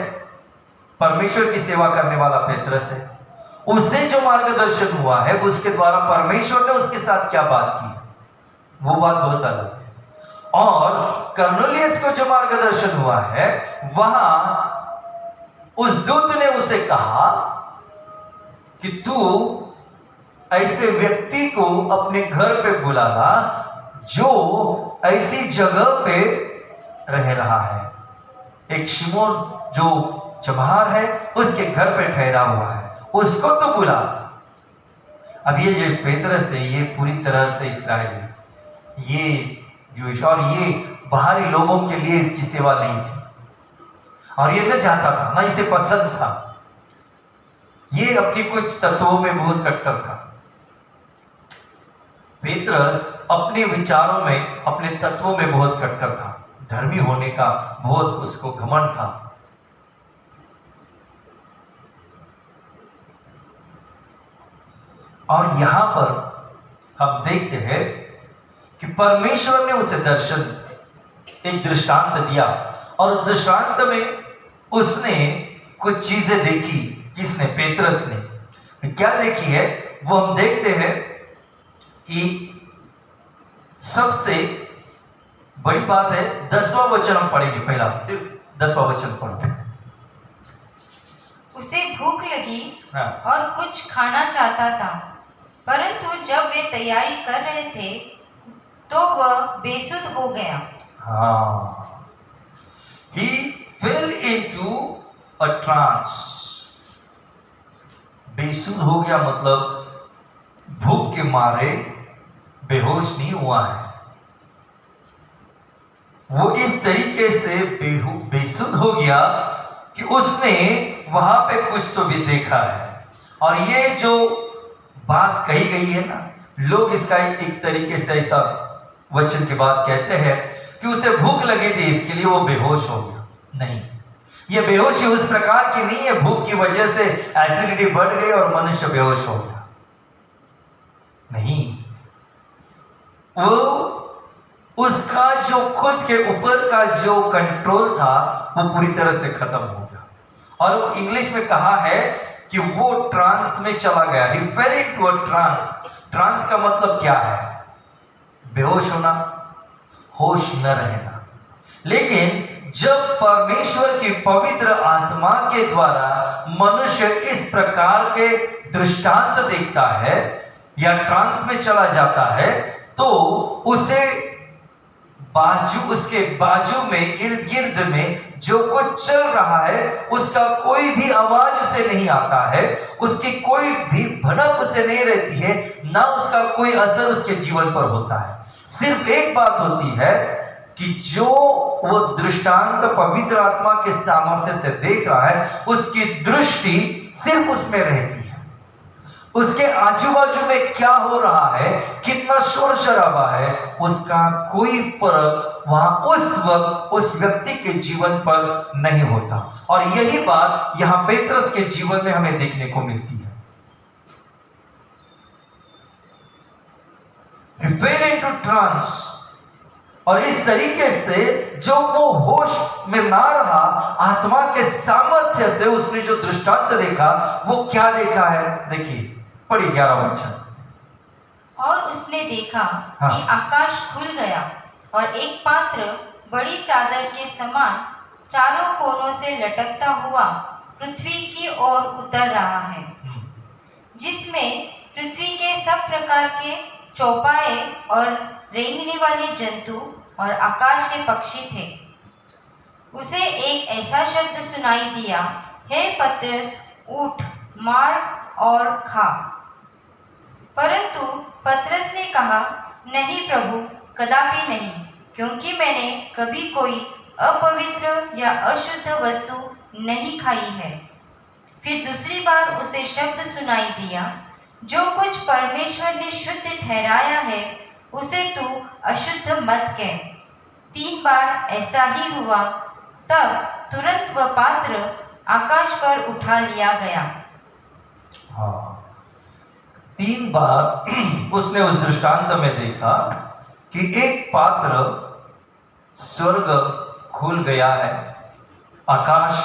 परमेश्वर की सेवा करने वाला पेत्रस है। उससे जो मार्गदर्शन हुआ है, उसके द्वारा परमेश्वर ने उसके साथ क्या बात की, वो बात बहुत अलग है। और कर्नेलियस को जो मार्गदर्शन हुआ है, वहां उस दूत ने उसे कहा कि तू ऐसे व्यक्ति को अपने घर पे बुलाना जो ऐसी जगह पे रह रहा है। एक शिमोन जो चमार है, उसके घर पे ठहरा हुआ है, उसको तो बुला। अब ये जो पेत्रस है, ये पूरी तरह से इस्राएली, ये जूश, और ये बाहरी लोगों के लिए इसकी सेवा नहीं थी, और ये न चाहता था, ना इसे पसंद था। ये अपनी कुछ तत्वों में बहुत कट्टर था। पेत्रस अपने विचारों में, अपने तत्वों में बहुत कट्टर था, धर्मी होने का बहुत उसको घमंड था। और यहां पर हम देखते हैं कि परमेश्वर ने उसे दर्शन, एक दृष्टांत दिया, और दृष्टांत में उसने कुछ चीजें देखी। किसने? पेत्रस ने। क्या देखी है वो हम देखते हैं कि सबसे बड़ी बात है 10वां वचन हम पढ़ेंगे। पहला सिर्फ 10वां वचन पढ़ते हैं। उसे भूख लगी हाँ। और कुछ खाना चाहता था, परंतु जब वे तैयारी कर रहे थे तो वह बेसुध हो गया। हाँ, He fell into a trance. बेसुध हो गया मतलब भूख के मारे बेहोश नहीं हुआ है, वो इस तरीके से बेसुध हो गया कि उसने वहां पे कुछ तो भी देखा है। और ये जो बात कही गई है ना, लोग इसका एक तरीके से ऐसा वचन के बाद कहते हैं कि उसे भूख लगी थी इसके लिए वो बेहोश हो गया। नहीं, ये बेहोशी उस प्रकार की नहीं है भूख की वजह से एसिडिटी बढ़ गई और मनुष्य बेहोश हो गया। नहीं, वो उसका जो खुद के ऊपर का जो कंट्रोल था वो पूरी तरह से खत्म हो गया। और इंग्लिश में कहा है कि वो ट्रांस में चला गया। He fell into a trance. Trance का मतलब क्या है? बेहोश होना, होश न रहना। लेकिन जब परमेश्वर की पवित्र आत्मा के द्वारा मनुष्य इस प्रकार के दृष्टांत देखता है या ट्रांस में चला जाता है, तो उसे उसके बाजू में, इर्द गिर्द में जो कुछ चल रहा है उसका कोई भी आवाज उसे नहीं आता है, उसकी कोई भी भनक उसे नहीं रहती है, ना उसका कोई असर उसके जीवन पर होता है। सिर्फ एक बात होती है कि जो वो दृष्टांत पवित्र आत्मा के सामर्थ्य से देख रहा है, उसकी दृष्टि सिर्फ उसमें रहती है। उसके आजू बाजू में क्या हो रहा है, कितना शोर शराबा है, उसका कोई फर्क वहां उस वक्त उस व्यक्ति के जीवन पर नहीं होता। और यही बात यहां पेत्रस के जीवन में हमें देखने को मिलती है। He fell into trance। और इस तरीके से जो वो होश में ना रहा, आत्मा के सामर्थ्य से उसने जो दृष्टांत देखा, वो क्या देखा है? देखिए, पढ़िए 11वां वचन। और उसने देखा हाँ। कि आकाश खुल गया और एक पात्र बड़ी चादर के समान चारों कोनों से लटकता हुआ पृथ्वी की ओर उतर रहा है, जिसमें पृथ्वी के सब प्रकार के चौपाए और रेंगने वाले जंतु और आकाश के पक्षी थे। उसे एक ऐसा शब्द सुनाई दिया, हे पतरस, उठ, मार और खा। परंतु पतरस ने कहा, नहीं प्रभु, कदापि नहीं, क्योंकि मैंने कभी कोई अपवित्र या अशुद्ध वस्तु नहीं खाई है। फिर दूसरी बार उसे शब्द सुनाई दिया, जो कुछ परमेश्वर ने शुद्ध ठहराया है उसे तू अशुद्ध मत कह। 3 बार ऐसा ही हुआ, तब तुरंत वह पात्र आकाश पर उठा लिया गया। हाँ, 3 बार उसने उस दृष्टांत में देखा कि एक पात्र स्वर्ग खुल गया है, आकाश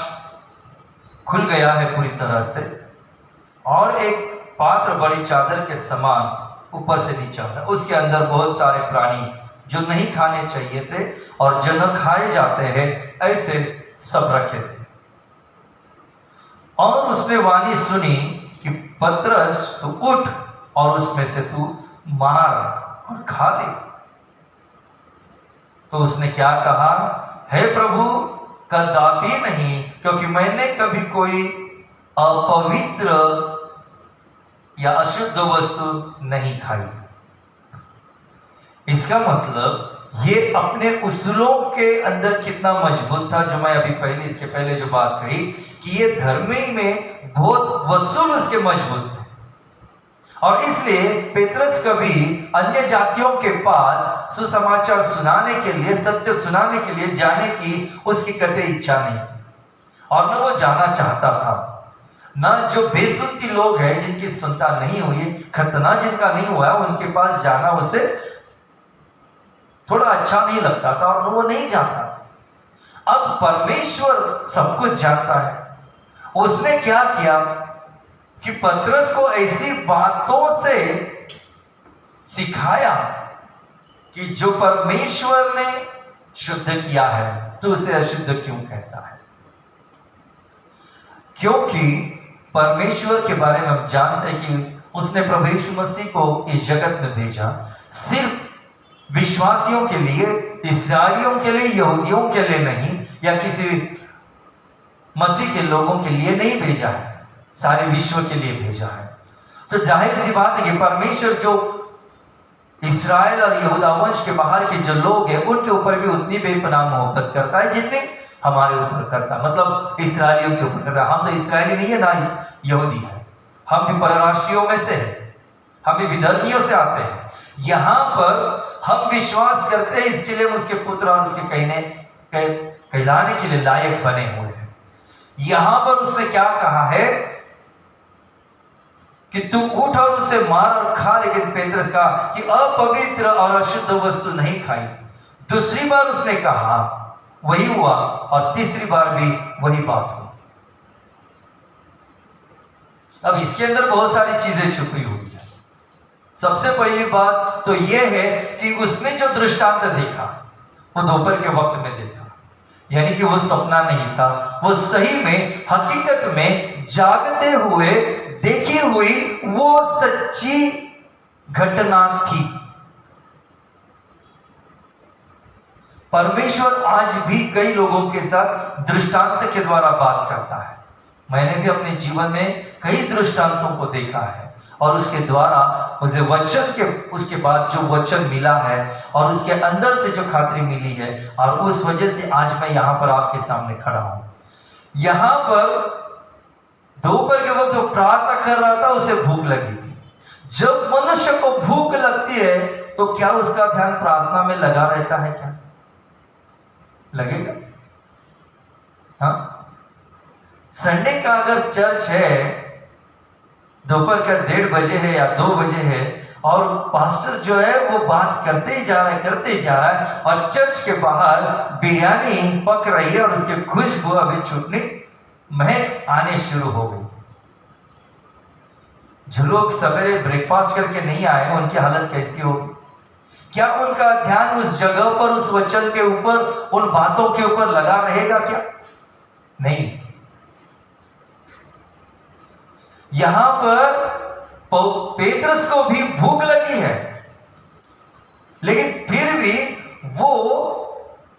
खुल गया है पूरी तरह से, और एक पात्र बड़ी चादर के समान ऊपर से नीचे है, उसके अंदर बहुत सारे प्राणी जो नहीं खाने चाहिए थे और जो न खाए जाते हैं ऐसे सब रखे थे। और उसने वाणी सुनी कि पतरस, तू उठ और उसमें से तू मार और खा ले। तो उसने क्या कहा, हे प्रभु, कदापि नहीं, क्योंकि मैंने कभी कोई अपवित्र या अशुद्ध वस्तु नहीं खाई। इसका मतलब ये अपने उसूलों के अंदर कितना मजबूत था, जो मैं अभी इसके पहले जो बात कही कि ये धर्मी में बहुत वसूल उसके मजबूत थे। और इसलिए पेत्रस कभी अन्य जातियों के पास सुसमाचार सुनाने के लिए, सत्य सुनाने के लिए जाने की उसकी कतई इच्छा नहीं थी, और न वो जाना चाहता था। न जो बेसुत्ती लोग हैं जिनकी सुनता नहीं हुई, खतना जिनका नहीं हुआ, उनके पास जाना उसे थोड़ा अच्छा नहीं लगता था और वो नहीं जाता। अब परमेश्वर सब कुछ जानता है। उसने क्या किया कि पतरस को ऐसी बातों से सिखाया कि जो परमेश्वर ने शुद्ध किया है तो उसे अशुद्ध क्यों कहता है। क्योंकि परमेश्वर के बारे में हम जानते हैं कि उसने प्रभु यीशु मसीह को इस जगत में भेजा सिर्फ विश्वासियों के लिए, इस्राएलियों के लिए, यहूदियों के लिए नहीं, या किसी मसीह के लोगों के लिए नहीं भेजा है, सारे विश्व के लिए भेजा है। तो जाहिर सी बात है कि परमेश्वर जो इस्राएल और यहूदा वंश के बाहर के जो लोग हैं उनके ऊपर भी उतनी बेपनाह मोहब्बत करता है जितनी हमारे ऊपर करता है, मतलब इसराइलियों के ऊपर करता है। हम तो इसराइली नहीं है ना यहूदी है, हम भी परराष्ट्रीयों में से हैं, हम भी विधर्मियों से आते हैं। यहाँ पर हम विश्वास करते हैं, इसके लिए हम उसके पुत्र और उसके कहलाने के लिए लायक बने हुए हैं। यहां पर उसने क्या कहा है कि तू उठ और उसे मार और खा, लेकिन पेत्रस कहा कि अपवित्र और अशुद्ध वस्तु नहीं खाई। दूसरी बार उसने कहा, वही हुआ, और तीसरी बार भी वही बात हुई। अब इसके अंदर बहुत सारी चीजें छुपी हुई है। सबसे पहली बात तो यह है कि उसने जो दृष्टांत देखा वो दोपहर के वक्त में देखा, यानी कि वो सपना नहीं था, वो सही में हकीकत में जागते हुए देखी हुई वो सच्ची घटना थी। परमेश्वर आज भी कई लोगों के साथ दृष्टांत के द्वारा बात करता है। मैंने भी अपने जीवन में कई दृष्टांतों को देखा है और उसके द्वारा मुझे वचन के उसके बाद जो वचन मिला है और उसके अंदर से जो खातरी मिली है, और उस वजह से आज मैं यहां पर आपके सामने खड़ा हूं। यहां पर दोपहर के वक्त वो प्रार्थना कर रहा था, उसे भूख लगी थी। जब मनुष्य को भूख लगती है तो क्या उसका ध्यान प्रार्थना में लगा रहता है? क्या लगेगा? हाँ, संडे का अगर चर्च है, दोपहर का 1:30 बजे है या 2 बजे है, और पास्टर जो है वो बात करते ही जा रहा है और चर्च के बाहर बिरयानी पक रही है और उसकी खुशबू अभी छूटने महक आने शुरू हो गई। जो लोग सवेरे ब्रेकफास्ट करके नहीं आए उनकी हालत कैसी होगी? क्या उनका ध्यान उस जगह पर, उस वचन के ऊपर, उन बातों के ऊपर लगा रहेगा? क्या नहीं। यहां पर पेत्रस को भी भूख लगी है, लेकिन फिर भी वो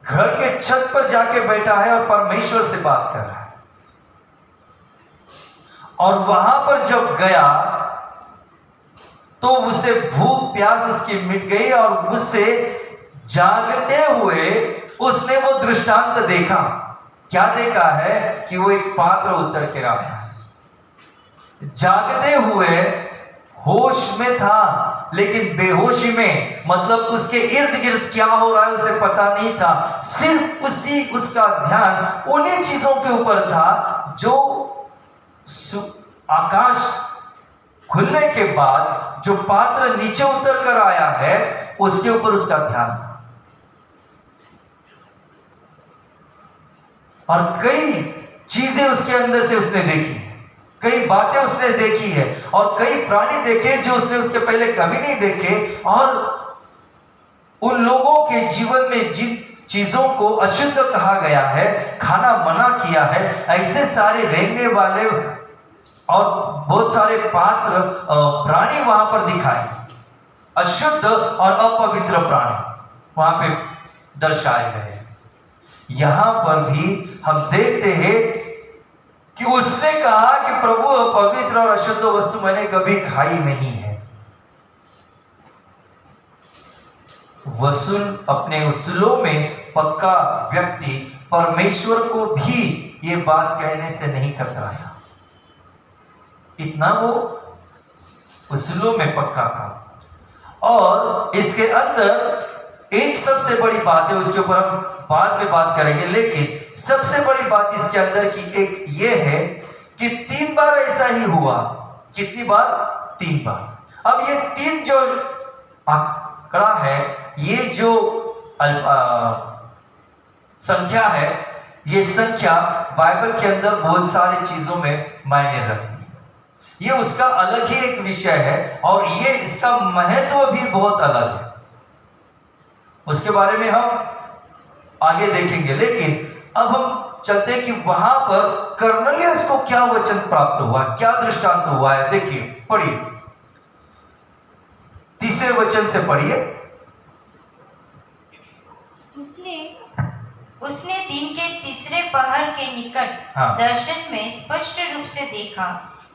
घर के छत पर जाके बैठा है और परमेश्वर से बात कर रहा है। और वहां पर जब गया तो उसे भूख प्यास उसकी मिट गई और उससे जागते हुए उसने वो दृष्टांत देखा। क्या देखा है कि वो एक पात्र उतर के रहा है। जागते हुए होश में था, लेकिन बेहोशी में, मतलब उसके इर्द गिर्द क्या हो रहा है उसे पता नहीं था। सिर्फ उसका ध्यान उन्हीं चीजों के ऊपर था जो आकाश खुलने के बाद जो पात्र नीचे उतर कर आया है उसके ऊपर उसका ध्यान था। और कई चीजें उसके अंदर से उसने देखी, कई बातें उसने देखी है, और कई प्राणी देखे जो उसने उसके पहले कभी नहीं देखे। और उन लोगों के जीवन में जिन चीजों को अशुद्ध कहा गया है, खाना मना किया है, ऐसे सारे रेंगने वाले और बहुत सारे पात्र प्राणी वहां पर दिखाए, अशुद्ध और अपवित्र प्राणी वहां पे दर्शाए गए। यहां पर भी हम देखते हैं कि उसने कहा कि प्रभु, पवित्र और अशुद्ध वस्तु मैंने कभी खाई नहीं है। वसूल अपने उसूलों में पक्का व्यक्ति परमेश्वर को भी ये बात कहने से नहीं कतराया, इतना वो उसूलों में पक्का था। और इसके अंदर एक सबसे बड़ी बात है, उसके ऊपर हम बाद में बात करेंगे, लेकिन सबसे बड़ी बात इसके अंदर की एक ये है कि 3 बार ऐसा ही हुआ। कितनी बार? 3 बार। अब ये 3 जो आंकड़ा है, ये जो संख्या है, ये संख्या बाइबल के अंदर बहुत सारी चीजों में मायने रखती है। ये उसका अलग ही एक विषय है और ये इसका महत्व भी बहुत अलग है, उसके बारे में हम आगे देखेंगे। लेकिन अब हम चलते हैं कि वहां पर कर्नेलियस को क्या वचन प्राप्त हुआ, क्या दृष्टांत हुआ है। देखिए, पढ़िए, 3 वचन से पढ़िए। उसने उसने दिन के तीसरे पहर के निकट हाँ। दर्शन में स्पष्ट रूप से देखा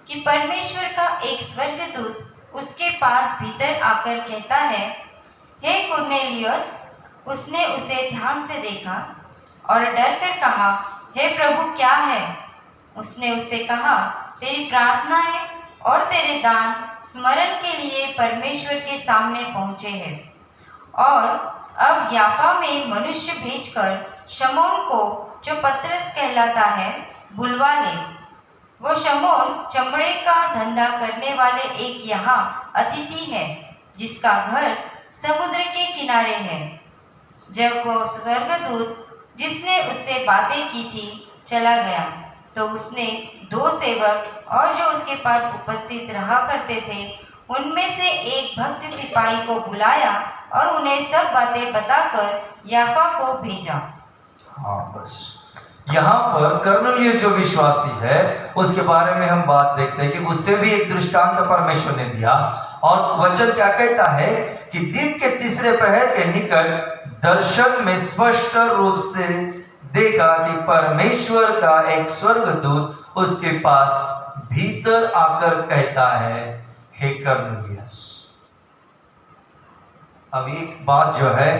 कि परमेश्वर का एक स्वर्गदूत उसके पास भीतर आकर कहता है, हे कुरनेलियुस। उसने उसे ध्यान से देखा और डर कर कहा, हे प्रभु, क्या है? उसने उससे कहा, तेरी प्रार्थनाएं और तेरे दान स्मरण के लिए परमेश्वर के सामने पहुंचे हैं, और अब याफा में मनुष्य भेजकर शमौन को, जो पतरस कहलाता है, बुलवा ले। वो शमौन चमड़े का धंधा करने वाले एक यहाँ अतिथि है, जिसका घर समुद्र के किनारे है। जब वो स्वर्गदूत जिसने उससे बातें की थी चला गया, तो उसने 2 सेवक और जो उसके पास उपस्थित रहा करते थे उनमें से एक भक्त सिपाही को बुलाया और उन्हें सब बातें बताकर याफा को भेजा। हाँ, बस यहाँ पर कर्नेलियुस जो विश्वासी है उसके बारे में हम बात देखते हैं कि उससे भी एक दृष्टांत परमेश्वर ने दिया, और वचन क्या कहता है कि दिन के तीसरे पहर के निकट दर्शन में स्पष्ट रूप से देखा कि परमेश्वर का एक स्वर्गदूत उसके पास भीतर आकर कहता है, हे कर्नेलियुस। अब एक बात जो है,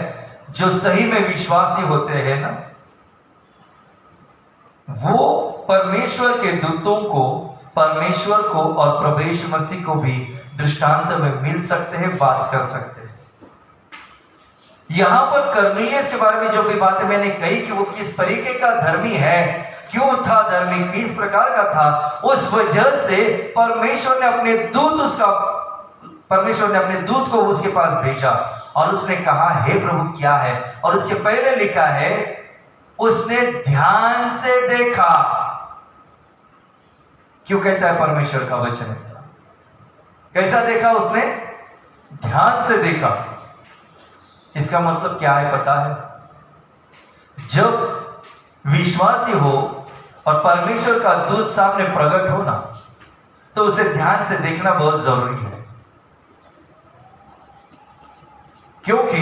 जो सही में विश्वासी होते हैं ना, वो परमेश्वर के दूतों को, परमेश्वर को और प्रभु यीशु मसीह को भी दृष्टांत में मिल सकते हैं, बात कर सकते हैं। यहां पर कर्नेलियुस के बारे में जो भी बातें मैंने कही कि वो किस तरीके का धर्मी है, क्यों था धर्मी, किस प्रकार का था, उस वजह से परमेश्वर ने अपने दूत को उसके पास भेजा और उसने कहा, हे प्रभु, क्या है? और उसके पहले लिखा है, उसने ध्यान से देखा। क्यों कहता है परमेश्वर का वचन ऐसा? कैसा देखा उसने? ध्यान से देखा। इसका मतलब क्या है पता है? जब विश्वासी हो और परमेश्वर का दूत सामने प्रकट हो ना, तो उसे ध्यान से देखना बहुत जरूरी है। क्योंकि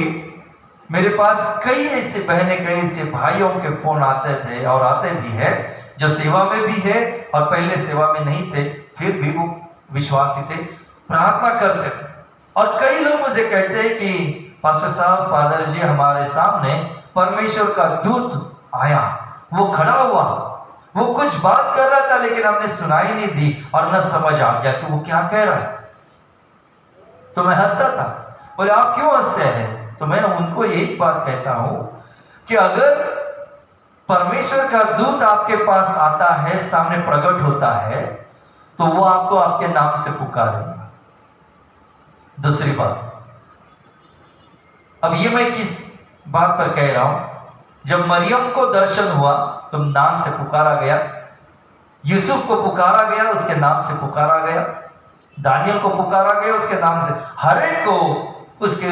मेरे पास कई ऐसे बहनें, कई ऐसे भाइयों के फोन आते थे और आते भी है, जो सेवा में भी है और पहले सेवा में नहीं थे, फिर भी वो विश्वासी थे, प्रार्थना करते थे। और कई लोग मुझे कहते हैं कि पास्टर साहब, फादर जी, हमारे सामने परमेश्वर का दूत आया, वो खड़ा हुआ, वो कुछ बात कर रहा था लेकिन हमने सुनाई नहीं दी और न समझ आ गया कि वो क्या कह रहा है। तो मैं हंसता था। बोले, आप क्यों हंसते हैं? तो मैं उनको यही बात कहता हूं कि अगर परमेश्वर का दूत आपके पास आता है, सामने प्रकट होता है, तो वो आपको आपके नाम से पुकारेगा। दूसरी बात, अब ये मैं किस बात पर कह रहा हूं? जब मरियम को दर्शन हुआ तो नाम से पुकारा गया, यूसुफ को पुकारा गया, उसके नाम से पुकारा गया, दानियल को पुकारा गया उसके नाम से, हर एक को उसके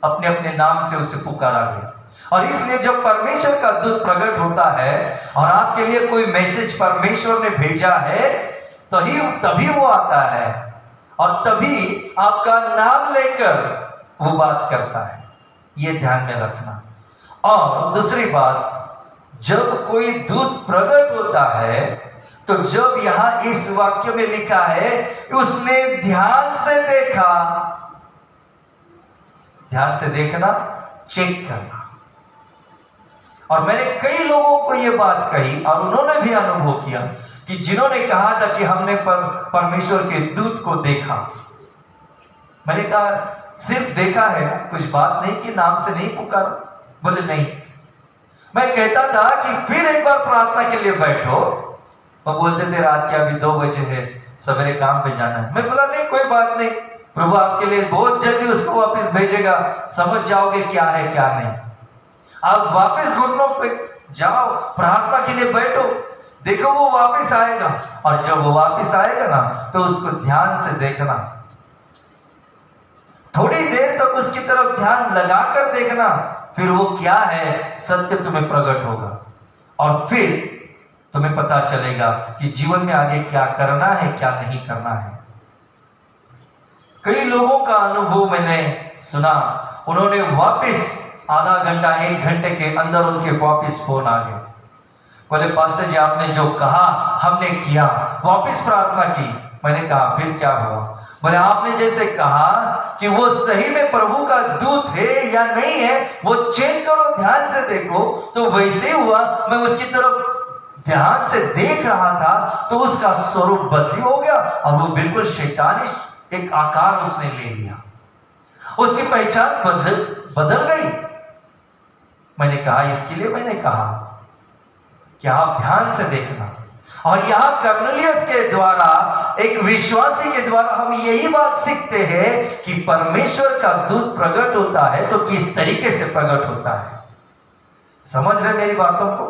अपने अपने नाम से उसे पुकारा गया। और इसलिए जब परमेश्वर का दूत प्रकट होता है और आपके लिए कोई मैसेज परमेश्वर ने भेजा है, तभी वो आता है और तभी आपका नाम लेकर वो बात करता है। ये ध्यान में रखना। और दूसरी बात, जब कोई दूत प्रकट होता है, तो जब यहां इस वाक्य में लिखा है उसने ध्यान से देखा, ध्यान से देखना, चेक करना। और मैंने कई लोगों को यह बात कही और उन्होंने भी अनुभव किया कि जिन्होंने कहा था कि हमने परमेश्वर के दूत को देखा। मैंने कहा, सिर्फ देखा है, कुछ बात नहीं कि नाम से नहीं पुकारा? बोले नहीं। मैं कहता था कि फिर एक बार प्रार्थना के लिए बैठो। वो बोलते थे, रात के अभी 2 बजे है, सवेरे काम पे जाना है। मैं बोला, नहीं, कोई बात नहीं, प्रभु आपके लिए बहुत जल्दी उसको वापस भेजेगा, समझ जाओगे क्या है क्या नहीं। आप वापस घुटनों पे जाओ, प्रार्थना के लिए बैठो, देखो वो वापस आएगा। और जब वो वापस आएगा ना, तो उसको ध्यान से देखना, थोड़ी देर तक उसकी तरफ ध्यान लगाकर देखना, फिर वो क्या है सत्य तुम्हें प्रकट होगा और फिर तुम्हें पता चलेगा कि जीवन में आगे क्या करना है, क्या नहीं करना है। कई लोगों का अनुभव मैंने सुना, उन्होंने वापस आधा घंटा 1 घंटे के अंदर उनके वापस फोन आ गए। बोले पास्टर जी आपने जो कहा हमने किया, वापस प्रार्थना की। मैंने कहा फिर क्या हुआ? बोले आपने जैसे कहा कि वो सही में प्रभु का दूत है या नहीं है वो चेक करो, ध्यान से देखो, तो वैसे हुआ। मैं उसकी तरफ ध्यान से देख रहा था तो उसका स्वरूप बदली हो गया और वो बिल्कुल शैतानी एक आकार उसने ले लिया, उसकी पहचान बदल गई। मैंने कहा इसके लिए मैंने कहा कि आप ध्यान से देखना। और यहां कर्नेलियस के द्वारा, एक विश्वासी के द्वारा हम यही बात सीखते हैं कि परमेश्वर का दूत प्रकट होता है तो किस तरीके से प्रकट होता है। समझ रहे मेरी बातों को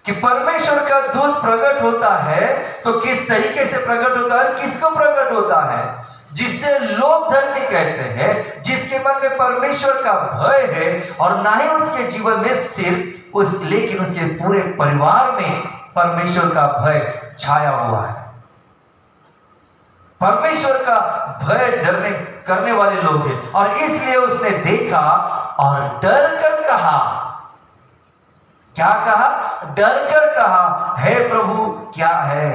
कि परमेश्वर का दूत प्रकट होता है तो किस तरीके से प्रकट होता है, किसको प्रकट होता है? जिससे लोग धर्मी कहते हैं, जिसके मन में परमेश्वर का भय है और ना ही उसके जीवन में सिर्फ लेकिन उसके पूरे परिवार में परमेश्वर का भय छाया हुआ है। परमेश्वर का भय डरने करने वाले लोग हैं। और इसलिए उसने देखा और डर कर कहा, क्या कहा? डर कर कहा, हे प्रभु क्या है?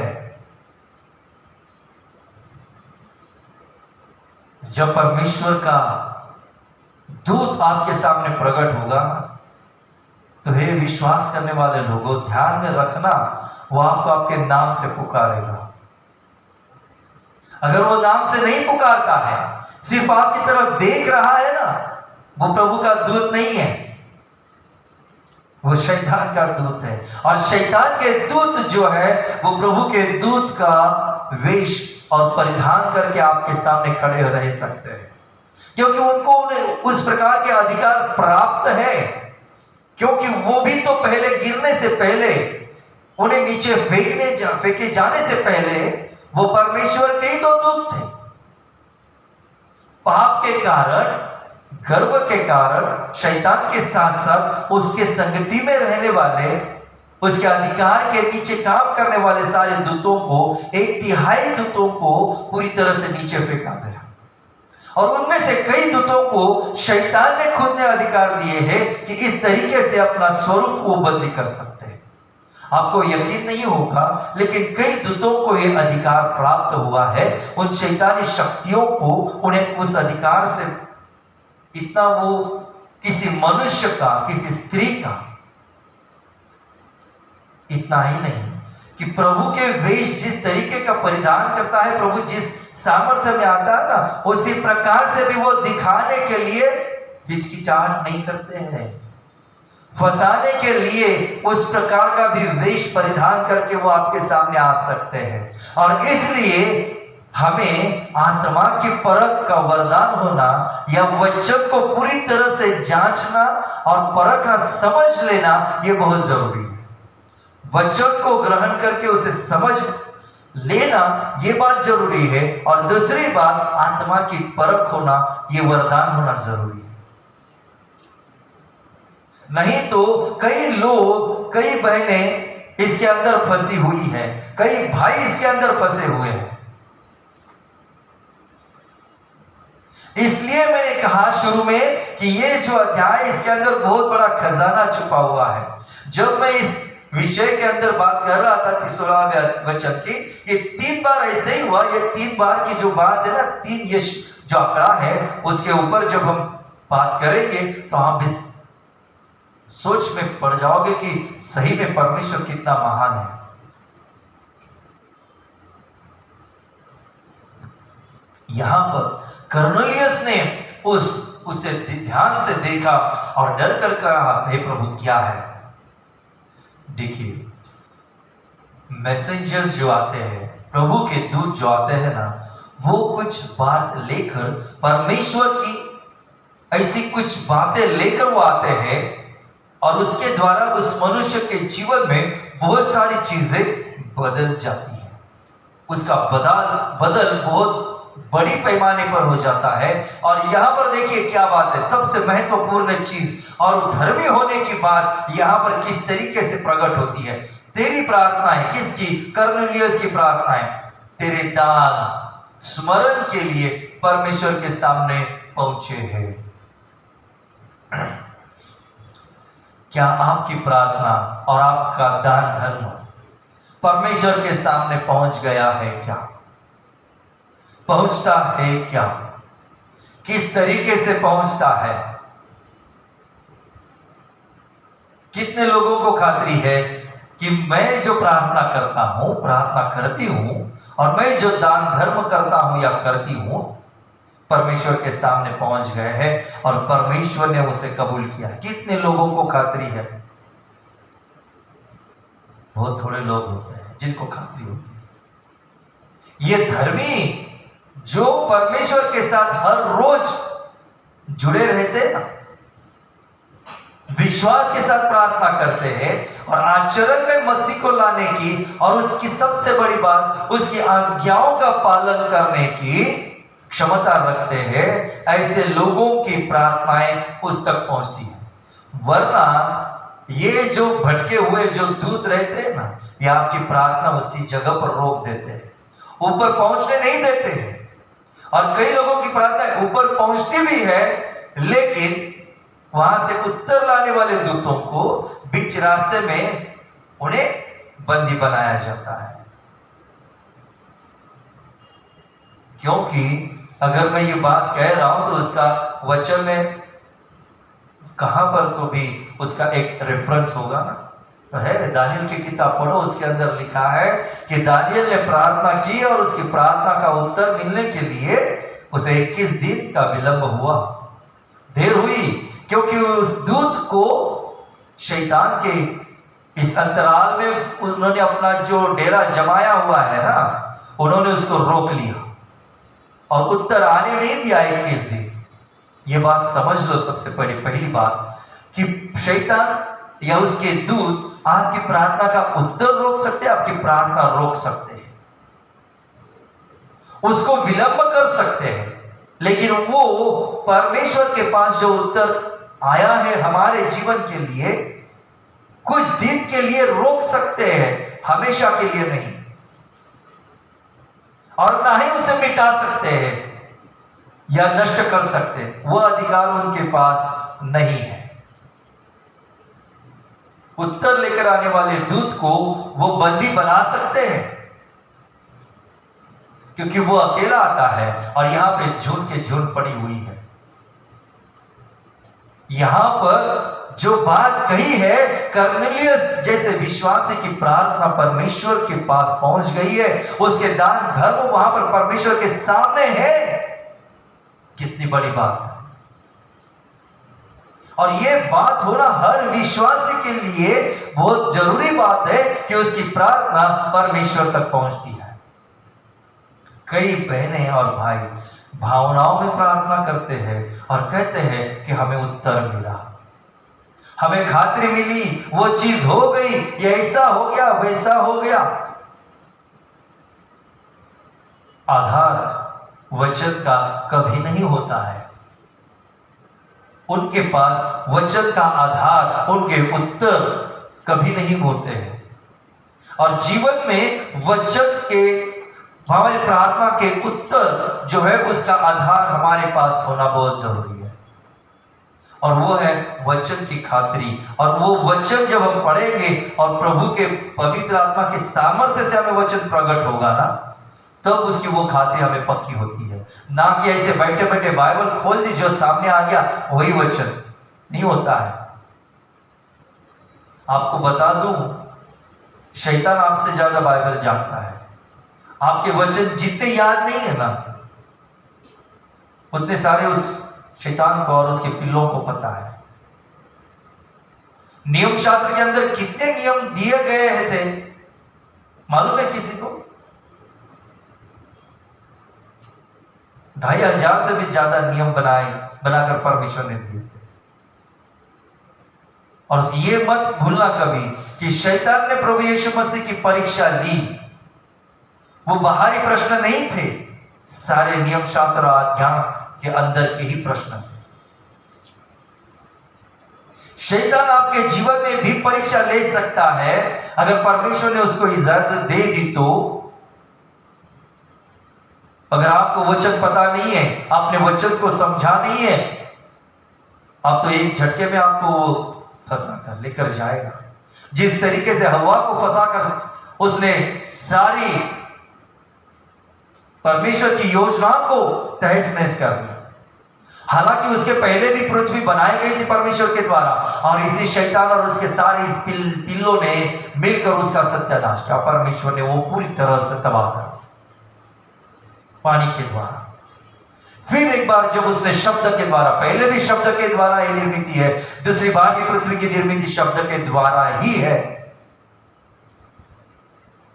जब परमेश्वर का दूत आपके सामने प्रकट होगा तो हे विश्वास करने वाले लोगों, ध्यान में रखना, वो आपको आपके नाम से पुकारेगा। अगर वो नाम से नहीं पुकारता है, सिर्फ आपकी तरफ देख रहा है ना, वो प्रभु का दूत नहीं है, वो शैतान का दूत है। और शैतान के दूत जो है वो प्रभु के दूत का वेश और परिधान करके आपके सामने खड़े रह सकते हैं, क्योंकि उनको उस प्रकार के अधिकार प्राप्त है, क्योंकि वो भी तो पहले गिरने से पहले, उन्हें नीचे फेंके जाने से पहले वो परमेश्वर के ही तो दूत थे। पाप के कारण, गर्व के कारण, शैतान के साथ साथ उसके संगति में रहने वाले, उसके अधिकार के नीचे काम करने वाले सारे दूतों को, 1/3 दूतों को पूरी तरह से नीचे फेंका गया। और उनमें से कई दूतों को शैतान ने खुद ने अधिकार दिए हैं कि इस तरीके से अपना स्वरूप वो बदली कर सकते हैं। आपको यकीन नहीं होगा, लेकिन कई दूतों को यह अधिकार प्राप्त हुआ है। उन शैतानी शक्तियों को, उन्हें उस अधिकार से इतना, वो किसी मनुष्य का, किसी स्त्री का, इतना ही नहीं कि प्रभु के वेश जिस तरीके का परिधान करता है, प्रभु जिस सामर्थ्य में आता है ना, उसी प्रकार से भी वो दिखाने के लिए हिचकिचाहट नहीं करते हैं। फंसाने के लिए उस प्रकार का भी वेश परिधान करके वो आपके सामने आ सकते हैं। और इसलिए हमें आत्मा की परख का वरदान होना, या वचन को पूरी तरह से जांचना और परखना, समझ लेना, ये बहुत जरूरी है। वचन को ग्रहण करके उसे समझ लेना, ये बात जरूरी है। और दूसरी बात, आत्मा की परख होना, ये वरदान होना जरूरी है। नहीं तो कई लोग, कई बहनें इसके अंदर फंसी हुई है, कई भाई इसके अंदर फंसे हुए हैं। इसलिए मैंने कहा शुरू में कि ये जो अध्याय, इसके अंदर बहुत बड़ा खजाना छुपा हुआ है। जब मैं इस विषय के अंदर बात कर रहा था 16वें वचन की, ये 3 बार ऐसे ही हुआ। ये 3 बार की जो बात है ना, 3 ये जो आंकड़ा है, उसके ऊपर जब हम बात करेंगे तो आप इस सोच में पड़ जाओगे कि सही में परमेश्वर कितना महान है। यहां पर कर्नेलियस ने उसे ध्यान से देखा और डर कर कहा, हे प्रभु क्या है? देखिए, मैसेंजर्स जो आते हैं, प्रभु के दूत जो आते हैं ना, वो कुछ बात लेकर, परमेश्वर की ऐसी कुछ बातें लेकर वो आते हैं और उसके द्वारा उस मनुष्य के जीवन में बहुत सारी चीजें बदल जाती हैं। उसका बदल बहुत बड़ी पैमाने पर हो जाता है। और यहां पर देखिए क्या बात है, सबसे महत्वपूर्ण चीज और धर्मी होने की बात यहां पर किस तरीके से प्रकट होती है। तेरी प्रार्थना है, किसकी? कर्नेलियस की प्रार्थना है। तेरे दान स्मरण के लिए परमेश्वर के सामने पहुंचे हैं। क्या आपकी प्रार्थना और आपका दान धर्म परमेश्वर के सामने पहुंच गया है क्या? पहुंचता है क्या? किस तरीके से पहुंचता है? कितने लोगों को खातरी है कि मैं जो प्रार्थना करता हूं, प्रार्थना करती हूं, और मैं जो दान धर्म करता हूं या करती हूं, परमेश्वर के सामने पहुंच गए हैं और परमेश्वर ने उसे कबूल किया? कितने लोगों को खातरी है? बहुत थोड़े लोग होते हैं जिनको खातरी होती है। ये धर्मी जो परमेश्वर के साथ हर रोज जुड़े रहते हैं ना, विश्वास के साथ प्रार्थना करते हैं और आचरण में मसीह को लाने की और उसकी सबसे बड़ी बात उसकी आज्ञाओं का पालन करने की क्षमता रखते हैं, ऐसे लोगों की प्रार्थनाएं उस तक पहुंचती है। वरना ये जो भटके हुए जो दूत रहते हैं ना, ये आपकी प्रार्थना उसी जगह पर रोक देते हैं, ऊपर पहुंचने नहीं देते हैं। और कई लोगों की प्रार्थना ऊपर पहुंचती भी है, लेकिन वहां से उत्तर लाने वाले दूतों को बीच रास्ते में उन्हें बंदी बनाया जाता है। क्योंकि अगर मैं ये बात कह रहा हूं तो उसका वचन में कहां पर तो भी उसका एक रेफरेंस होगा ना, तो है दानियल की किताब पढ़ो, उसके अंदर लिखा है कि दानियल ने प्रार्थना की और उसकी प्रार्थना का उत्तर मिलने के लिए उसे 21 दिन का विलंब हुआ, देर हुई, क्योंकि उस दूत को शैतान के इस अंतराल में उन्होंने अपना जो डेरा जमाया हुआ है ना, उन्होंने उसको रोक लिया और उत्तर आने नहीं दिया 21 दिन। ये बात समझ लो, सबसे पहली बात कि शैतान या उसके दूत आपकी प्रार्थना का उत्तर रोक सकते हैं, आपकी प्रार्थना रोक सकते हैं, उसको विलंब कर सकते हैं, लेकिन वो परमेश्वर के पास जो उत्तर आया है हमारे जीवन के लिए, कुछ दिन के लिए रोक सकते हैं, हमेशा के लिए नहीं, और ना ही उसे मिटा सकते हैं या नष्ट कर सकते हैं। वो अधिकार उनके पास नहीं है। उत्तर लेकर आने वाले दूत को वो बंदी बना सकते हैं, क्योंकि वो अकेला आता है और यहां पे झुंड के झुंड पड़ी हुई है। यहां पर जो बात कही है, कर्नेलियस जैसे विश्वासी की प्रार्थना परमेश्वर के पास पहुंच गई है, उसके दान धर्म वहां पर परमेश्वर के सामने है। कितनी बड़ी बात है। और यह बात होना हर विश्वासी के लिए बहुत जरूरी बात है कि उसकी प्रार्थना परमेश्वर तक पहुंचती है। कई बहनें और भाई भावनाओं में प्रार्थना करते हैं और कहते हैं कि हमें उत्तर मिला, हमें खातरी मिली, वो चीज हो गई, ये ऐसा हो गया, वैसा हो गया। आधार वचन का कभी नहीं होता है। उनके पास वचन का आधार, उनके उत्तर कभी नहीं होते हैं। और जीवन में वचन के, हमारी प्रार्थना के उत्तर जो है उसका आधार हमारे पास होना बहुत जरूरी है, और वो है वचन की खातरी। और वो वचन जब हम पढ़ेंगे और प्रभु के पवित्र आत्मा के सामर्थ्य से हमें वचन प्रकट होगा ना, तब तो उसकी वो खातरी हमें पक्की होती है। ना कि ऐसे बैठे बैठे बाइबल खोल दी, जो सामने आ गया वही वचन नहीं होता है। आपको बता दूं, शैतान आपसे ज्यादा बाइबल जानता है। आपके वचन जितने याद नहीं है ना, उतने सारे उस शैतान को और उसके पिल्लों को पता है। नियम शास्त्र के अंदर कितने नियम दिए गए थे मालूम है किसी को? 2500 से भी ज्यादा नियम बनाकर परमेश्वर ने दिए थे। और ये मत भूलना कभी कि शैतान ने प्रभु यीशु मसीह की परीक्षा ली। वो बाहरी प्रश्न नहीं थे, सारे नियम शास्त्र और आज्ञा के अंदर के ही प्रश्न थे। शैतान आपके जीवन में भी परीक्षा ले सकता है, अगर परमेश्वर ने उसको इजाजत दे दी तो। अगर आपको वचन पता नहीं है, आपने वचन को समझा नहीं है, आप तो एक झटके में आपको फंसाकर लेकर जाएगा। जिस तरीके से हवा को फंसाकर उसने सारी परमेश्वर की योजना को तहस नहस कर दिया। हालांकि उसके पहले भी पृथ्वी बनाई गई थी परमेश्वर के द्वारा, और इसी शैतान और उसके सारे इस पिल्लों ने मिलकर उसका सत्यानाश किया। परमेश्वर ने वो पूरी तरह से तबाह कर दिया पानी के द्वारा। फिर एक बार जब उसने शब्द के द्वारा, पहले भी शब्द के द्वारा ही निर्मित है, दूसरी बार भी पृथ्वी की निर्मित शब्द के द्वारा ही है,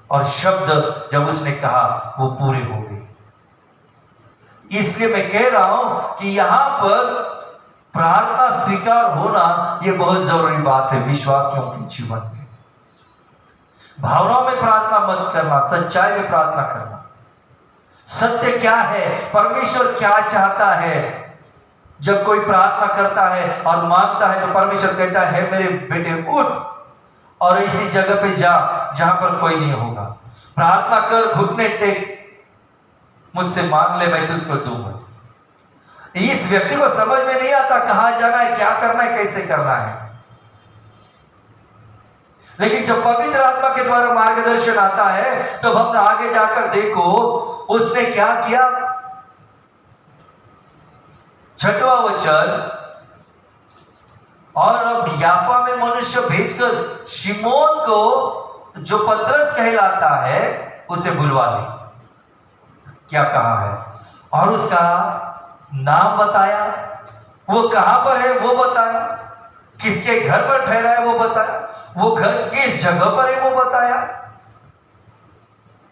और शब्द जब उसने कहा वो पूरे हो गए। इसलिए मैं कह रहा हूं कि यहां पर प्रार्थना स्वीकार होना यह बहुत जरूरी बात है विश्वासियों के जीवन में। भावनाओं में प्रार्थना मत करना, सच्चाई में प्रार्थना करना। सत्य क्या है, परमेश्वर क्या चाहता है। जब कोई प्रार्थना करता है और मांगता है तो परमेश्वर कहता है मेरे बेटे उठ और इसी जगह पे जा जहां पर कोई नहीं होगा। प्रार्थना कर, घुटने टेक, मुझसे मांग ले, मैं तुझको दूंगा। इस व्यक्ति को समझ में नहीं आता कहां जाना है, क्या करना है, कैसे करना है। लेकिन जब पवित्र आत्मा के द्वारा मार्गदर्शन आता है तब हम आगे जाकर देखो उसने क्या किया। 6वां वचन, और अब याफा में मनुष्य भेजकर शिमोन को जो पतरस कहलाता है उसे बुलवा ले। क्या कहा है, और उसका नाम बताया, वो कहां पर है वो बताया, किसके घर पर ठहरा है वो बताया, वो घर किस जगह पर है वो बताया।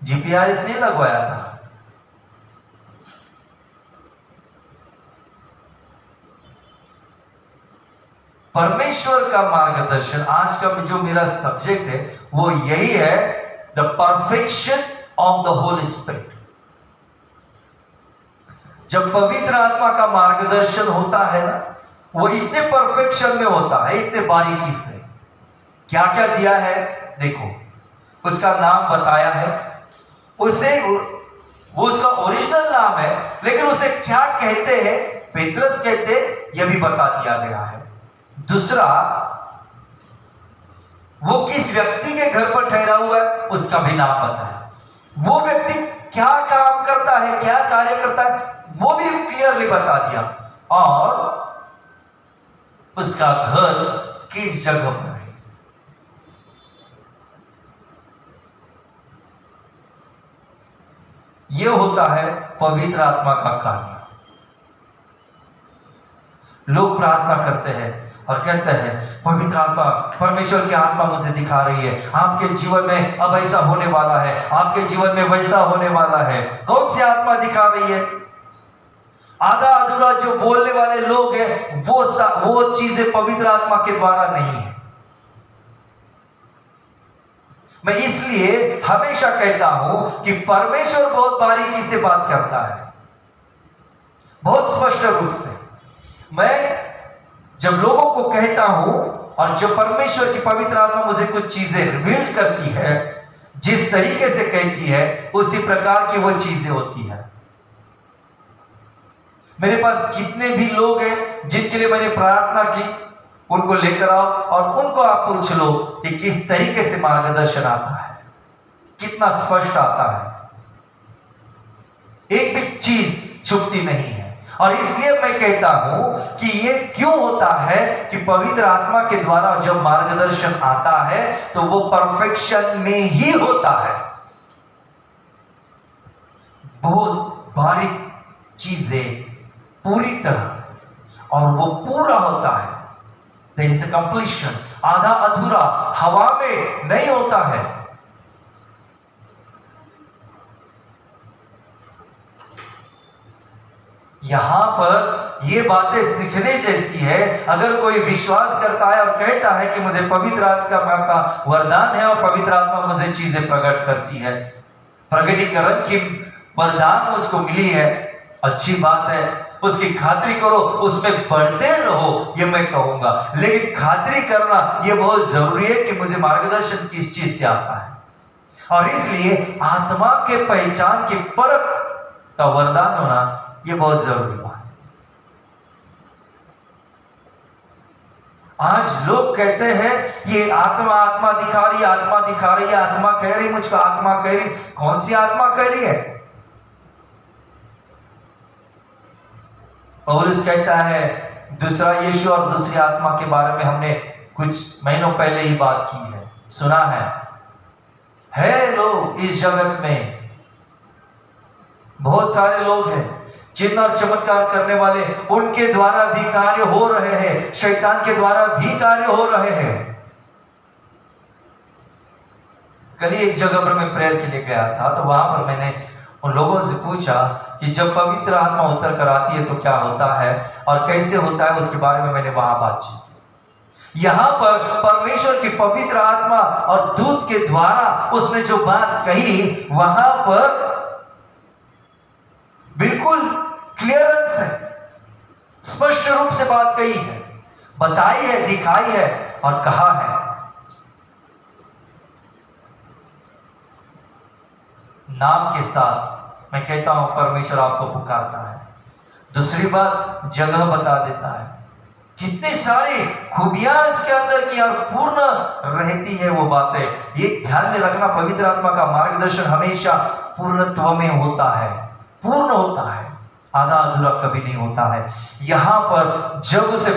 जीपीआरएस नहीं लगवाया था। परमेश्वर का मार्गदर्शन, आज का जो मेरा सब्जेक्ट है वो यही है, the perfection of the Holi spirit. जब पवित्र आत्मा का मार्गदर्शन होता है ना, वो इतने परफेक्शन में होता है, इतने बारीकी से। क्या क्या दिया है देखो, उसका नाम बताया है, उसे वो उसका ओरिजिनल नाम है, लेकिन उसे क्या कहते हैं, पेत्रस कहते, यह भी बता दिया गया है। दूसरा, वो किस व्यक्ति के घर पर ठहरा हुआ है उसका भी नाम बताया। वो व्यक्ति क्या काम करता है, क्या कार्य करता है, वो भी क्लियरली बता दिया, और उसका घर किस जगह पर है। यह होता है पवित्र आत्मा का कार्य। लोग प्रार्थना करते हैं और कहते हैं पवित्र आत्मा, परमेश्वर की आत्मा मुझे दिखा रही है, आपके जीवन में अब ऐसा होने वाला है, आपके जीवन में वैसा होने वाला है। कौन सी आत्मा दिखा रही है? आधा अधूरा जो बोलने वाले लोग हैं वो चीजें पवित्र आत्मा के द्वारा नहीं है। मैं इसलिए हमेशा कहता हूं कि परमेश्वर बहुत बारीकी से बात करता है, बहुत स्पष्ट रूप से। मैं जब लोगों को कहता हूं और जब परमेश्वर की पवित्र आत्मा मुझे कुछ चीजें रिवील करती है, जिस तरीके से कहती है उसी प्रकार की वो चीजें होती है। मेरे पास कितने भी लोग हैं जिनके लिए मैंने प्रार्थना की, उनको लेकर आओ और उनको आप पूछ लो कि किस तरीके से मार्गदर्शन आता है, कितना स्पष्ट आता है, एक भी चीज छुपती नहीं है। और इसलिए मैं कहता हूं कि ये क्यों होता है कि पवित्र आत्मा के द्वारा जब मार्गदर्शन आता है तो वो परफेक्शन में ही होता है। बहुत बारीक चीजें पूरी तरह से, और वो पूरा होता है। There is a completion. आधा अधूरा हवा में नहीं होता है। यहां पर ये बातें सीखने जैसी है। अगर कोई विश्वास करता है और कहता है कि मुझे पवित्र आत्मा का वरदान है और पवित्र आत्मा मुझे चीजें प्रकट करती है, प्रकटीकरण की वरदान मुझको मिली है, अच्छी बात है, उसकी खातिरी करो, उसमें बढ़ते रहो, ये मैं कहूंगा। लेकिन खातिरी करना ये बहुत जरूरी है कि मुझे मार्गदर्शन किस चीज से आता है। और इसलिए आत्मा के पहचान की परख का वरदान होना ये बहुत जरूरी बात है। आज लोग कहते हैं ये आत्मा आत्मा दिखा रही है, आत्मा दिखा रही है, आत्मा कह रही मुझको, आत्मा कह रही। कौन सी आत्मा कह रही है? पौलुस कहता है दूसरा यीशु और दूसरी आत्मा के बारे में हमने कुछ महीनों पहले ही बात की है, सुना है लोग इस जगत में बहुत सारे लोग हैं चिन्ह और चमत्कार करने वाले, उनके द्वारा भी कार्य हो रहे हैं, शैतान के द्वारा भी कार्य हो रहे हैं। कल ही एक जगह पर मैं प्रेयर के लिए गया था, तो वहां पर मैंने उन लोगों से पूछा कि जब पवित्र आत्मा उतर कर आती है तो क्या होता है और कैसे होता है, उसके बारे में मैंने वहां बातचीत की। यहां पर परमेश्वर की पवित्र आत्मा और दूत के द्वारा उसने जो बात कही, वहां पर बिल्कुल क्लियरेंस है, स्पष्ट रूप से बात कही है, बताई है, दिखाई है और कहा है। नाम के साथ मैं कहता हूं परमेश्वर आपको पुकारता है। दूसरी बात, जगह बता देता है। कितनी सारी खूबियां इसके अंदर की और पूर्ण रहती है वो बातें। ये ध्यान में रखना, पवित्र आत्मा का मार्गदर्शन हमेशा पूर्णत्व में होता है, पूर्ण होता है, आधा अधूरा कभी नहीं होता है। यहां पर जब उसे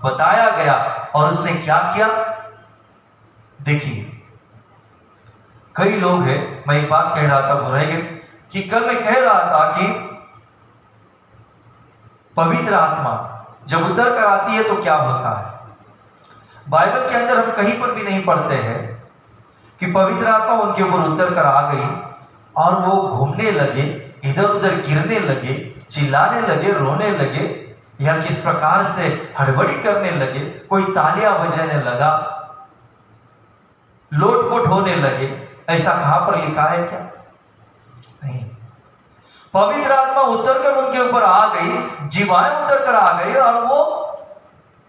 बताया गया और उसने क्या किया, देखिए कई लोग हैं, मैं एक बात कह रहा था, भूल गए कि कल मैं कह रहा था कि पवित्र आत्मा जब उतर कर आती है तो क्या होता है। बाइबल के अंदर हम कहीं पर भी नहीं पढ़ते हैं कि पवित्र आत्मा उनके ऊपर उतर कर आ गई और वो घूमने लगे, इधर उधर गिरने लगे, चिल्लाने लगे, रोने लगे, या किस प्रकार से हड़बड़ी करने लगे, कोई तालियां बजाने लगा, लोटपोट होने लगे। ऐसा कहां पर लिखा है क्या? नहीं। पवित्र आत्मा उतरकर उनके ऊपर आ गई, जीवाएं उतरकर आ गई और वो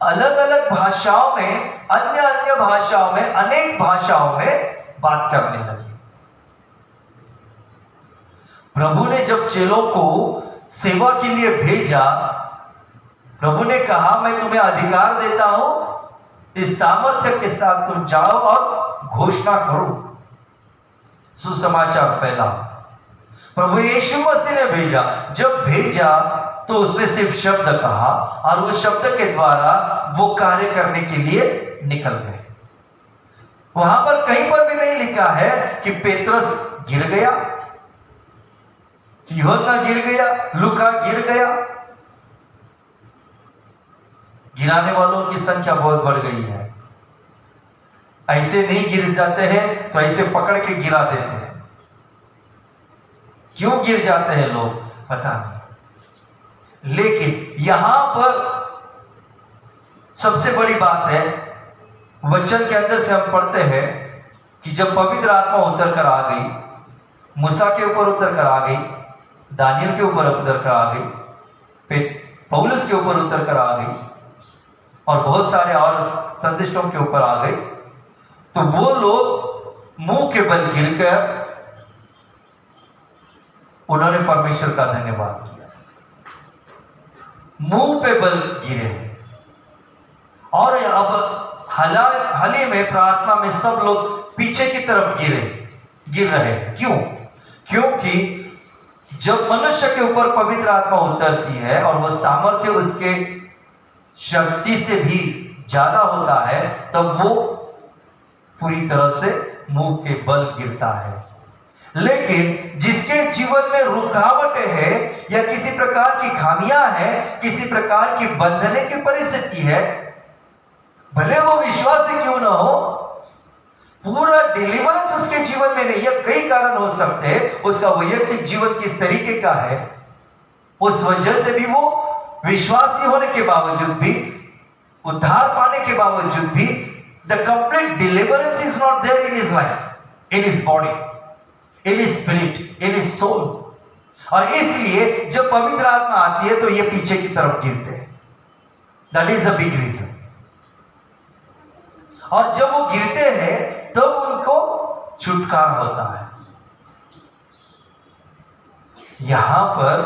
अलग अलग भाषाओं में, अन्य अन्य भाषाओं में, अनेक भाषाओं में बात करने लगी। प्रभु ने जब चेलों को सेवा के लिए भेजा, प्रभु ने कहा मैं तुम्हें अधिकार देता हूं, इस सामर्थ्य के साथ तुम जाओ और घोषणा करो, सुसमाचार फैला। प्रभु यीशु मसीह ने भेजा, जब भेजा तो उसने सिर्फ शब्द कहा और उस शब्द के द्वारा वो कार्य करने के लिए निकल गए। वहां पर कहीं पर भी नहीं लिखा है कि पेत्रस गिर गया, कि यूहन्ना गिर गया, लूका गिर गया। गिराने वालों की संख्या बहुत बढ़ गई है। ऐसे नहीं गिर जाते हैं तो ऐसे पकड़ के गिरा देते हैं। क्यों गिर जाते हैं लोग पता नहीं। लेकिन यहां पर सबसे बड़ी बात है, वचन के अंदर से हम पढ़ते हैं कि जब पवित्र आत्मा उतर कर आ गई, मूसा के ऊपर उतर कर आ गई, दानियल के ऊपर उतर कर आ गई, पौलुस के ऊपर उतर कर आ गई और बहुत सारे और संदिष्टों के ऊपर आ गई, तो वो लोग मुंह के बल गिरकर उन्होंने परमेश्वर का धन्यवाद किया। मुंह पे बल गिरे और अब हाल ही में प्रार्थना में सब लोग पीछे की तरफ गिर रहे हैं। क्यों? क्योंकि जब मनुष्य के ऊपर पवित्र आत्मा उतरती है और वह सामर्थ्य उसके शक्ति से भी ज्यादा होता है, तब वो पूरी तरह से मुंह के बल गिरता है। लेकिन जिसके जीवन में रुकावटें हैं या किसी प्रकार की खामियां हैं, किसी प्रकार की बंधने की परिस्थिति है, भले वो विश्वासी क्यों ना हो, पूरा डिलीवरेंस उसके जीवन में नहीं है। कई कारण हो सकते हैं, उसका वैयक्तिक जीवन किस तरीके का है, उस वजह से भी वो विश्वासी होने के बावजूद भी, उद्धार पाने के बावजूद भी, the complete deliverance is not there in his life, in his body, in his spirit, in his soul. और इसलिए जब पवित्र आत्मा आती है तो ये पीछे की तरफ गिरते हैं। That is the big reason. और जब वो गिरते हैं तो उनको छुटकारा होता है। यहां पर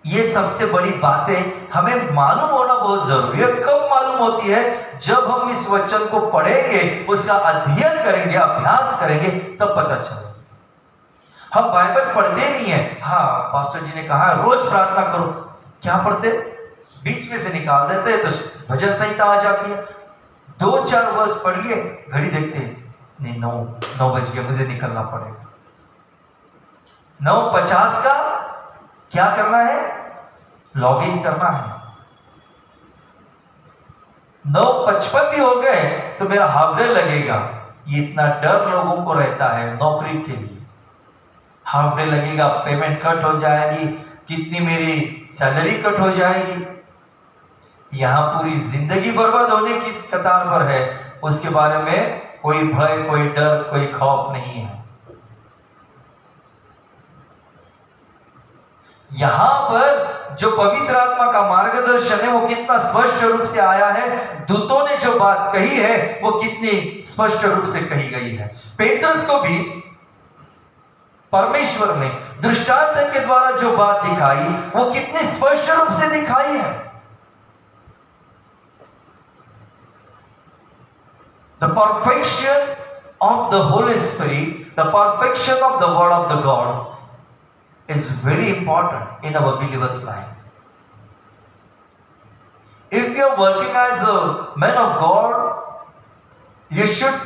ये सबसे बड़ी बातें हमें मालूम होना बहुत जरूरी है। कब मालूम होती है? जब हम इस वचन को पढ़ेंगे, उसका अध्ययन करेंगे, अभ्यास करेंगे, तब पता चलेगा। हम बाइबल पढ़ते नहीं है। हाँ, पास्टर जी ने कहा रोज प्रार्थना करो, क्या पढ़ते? बीच में से निकाल देते हैं तो भजन संहिता आ जाती है। 2-4 वर्ष पढ़ लिए, घड़ी देखते हैं, नहीं 9 बज गया, मुझे निकलना पड़ेगा। 9:50 का क्या करना है? लॉग इन करना है। 9:55 भी हो गए तो मेरा हाफ डे लगेगा। ये इतना डर लोगों को रहता है नौकरी के लिए। हाफ डे लगेगा, पेमेंट कट हो जाएगी, कितनी मेरी सैलरी कट हो जाएगी। यहां पूरी जिंदगी बर्बाद होने की कतार पर है। उसके बारे में कोई भय, कोई डर, कोई खौफ नहीं है। यहां पर जो पवित्र आत्मा का मार्गदर्शन है वो कितना स्पष्ट रूप से आया है। दूतों ने जो बात कही है वो कितनी स्पष्ट रूप से कही गई है। पेत्रस को भी परमेश्वर ने दृष्टांत के द्वारा जो बात दिखाई वो कितनी स्पष्ट रूप से दिखाई है। The perfection of the Holy Spirit, the perfection of the Word of the God is very important in our believer's life. If you are working as a man of God, you should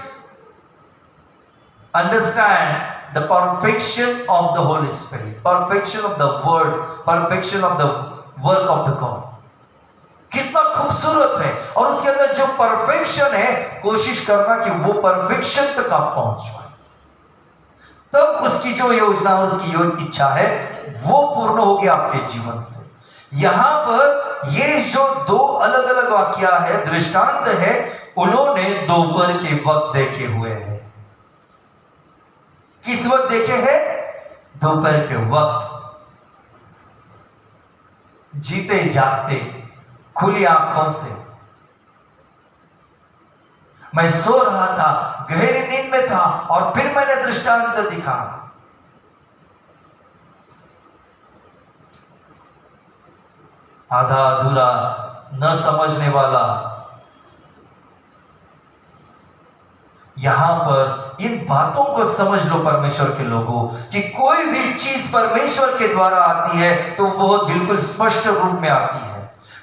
understand the perfection of the Holy Spirit, perfection of the Word, perfection of the work of the God. कितना खूबसूरत है। और उसके अंदर जो perfection है, कोशिश करना कि वो परफेक्शन तक आप पहुंच पाए, तब उसकी जो योजना, उसकी इच्छा है वो पूर्ण होगी आपके जीवन से। यहां पर ये जो 2 अलग अलग वाक्य है, दृष्टांत है, उन्होंने दोपहर के वक्त देखे हुए हैं। किस वक्त देखे हैं? दोपहर के वक्त, जीते जागते, खुली आंखों से। मैं सो रहा था, गहरी नींद में था, और फिर मैंने दृष्टांत दिखा। आधा अधूरा, न समझने वाला। यहां पर इन बातों को समझ लो परमेश्वर के लोगों, कि कोई भी चीज परमेश्वर के द्वारा आती है तो बहुत बिल्कुल स्पष्ट रूप में आती है,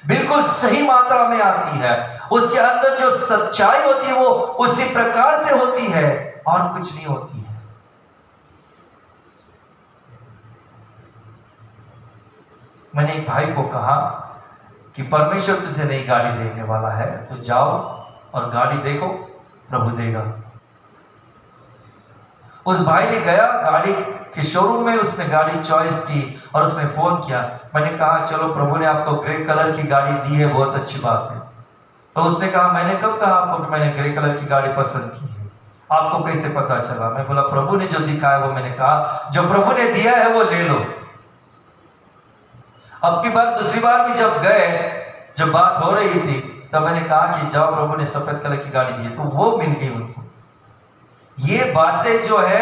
बिल्कुल सही मात्रा में आती है। उसके अंदर जो सच्चाई होती है वो उसी प्रकार से होती है और कुछ नहीं होती है। मैंने एक भाई को कहा कि परमेश्वर तुझे नई गाड़ी देने वाला है, तो जाओ और गाड़ी देखो, प्रभु देगा। उस भाई ने गया गाड़ी के शोरूम में, उसने गाड़ी चॉइस की और उसने फोन किया। मैंने कहा चलो, प्रभु ने आपको ग्रे कलर की गाड़ी दी है, बहुत अच्छी बात है। तो उसने कहा मैंने कब कहा आपको कि मैंने ग्रे कलर की गाड़ी पसंद की है? आपको कैसे पता चला? मैं बोला प्रभु ने जो दिखाया वो मैंने कहा, जो प्रभु ने दिया है वो ले लो। अब की बार दूसरी बार भी जब गए, जब बात हो रही थी, तब मैंने कहा कि जाओ, प्रभु ने सफेद कलर की गाड़ी दी है, तो वो मिल गई उनको। ये बातें जो है,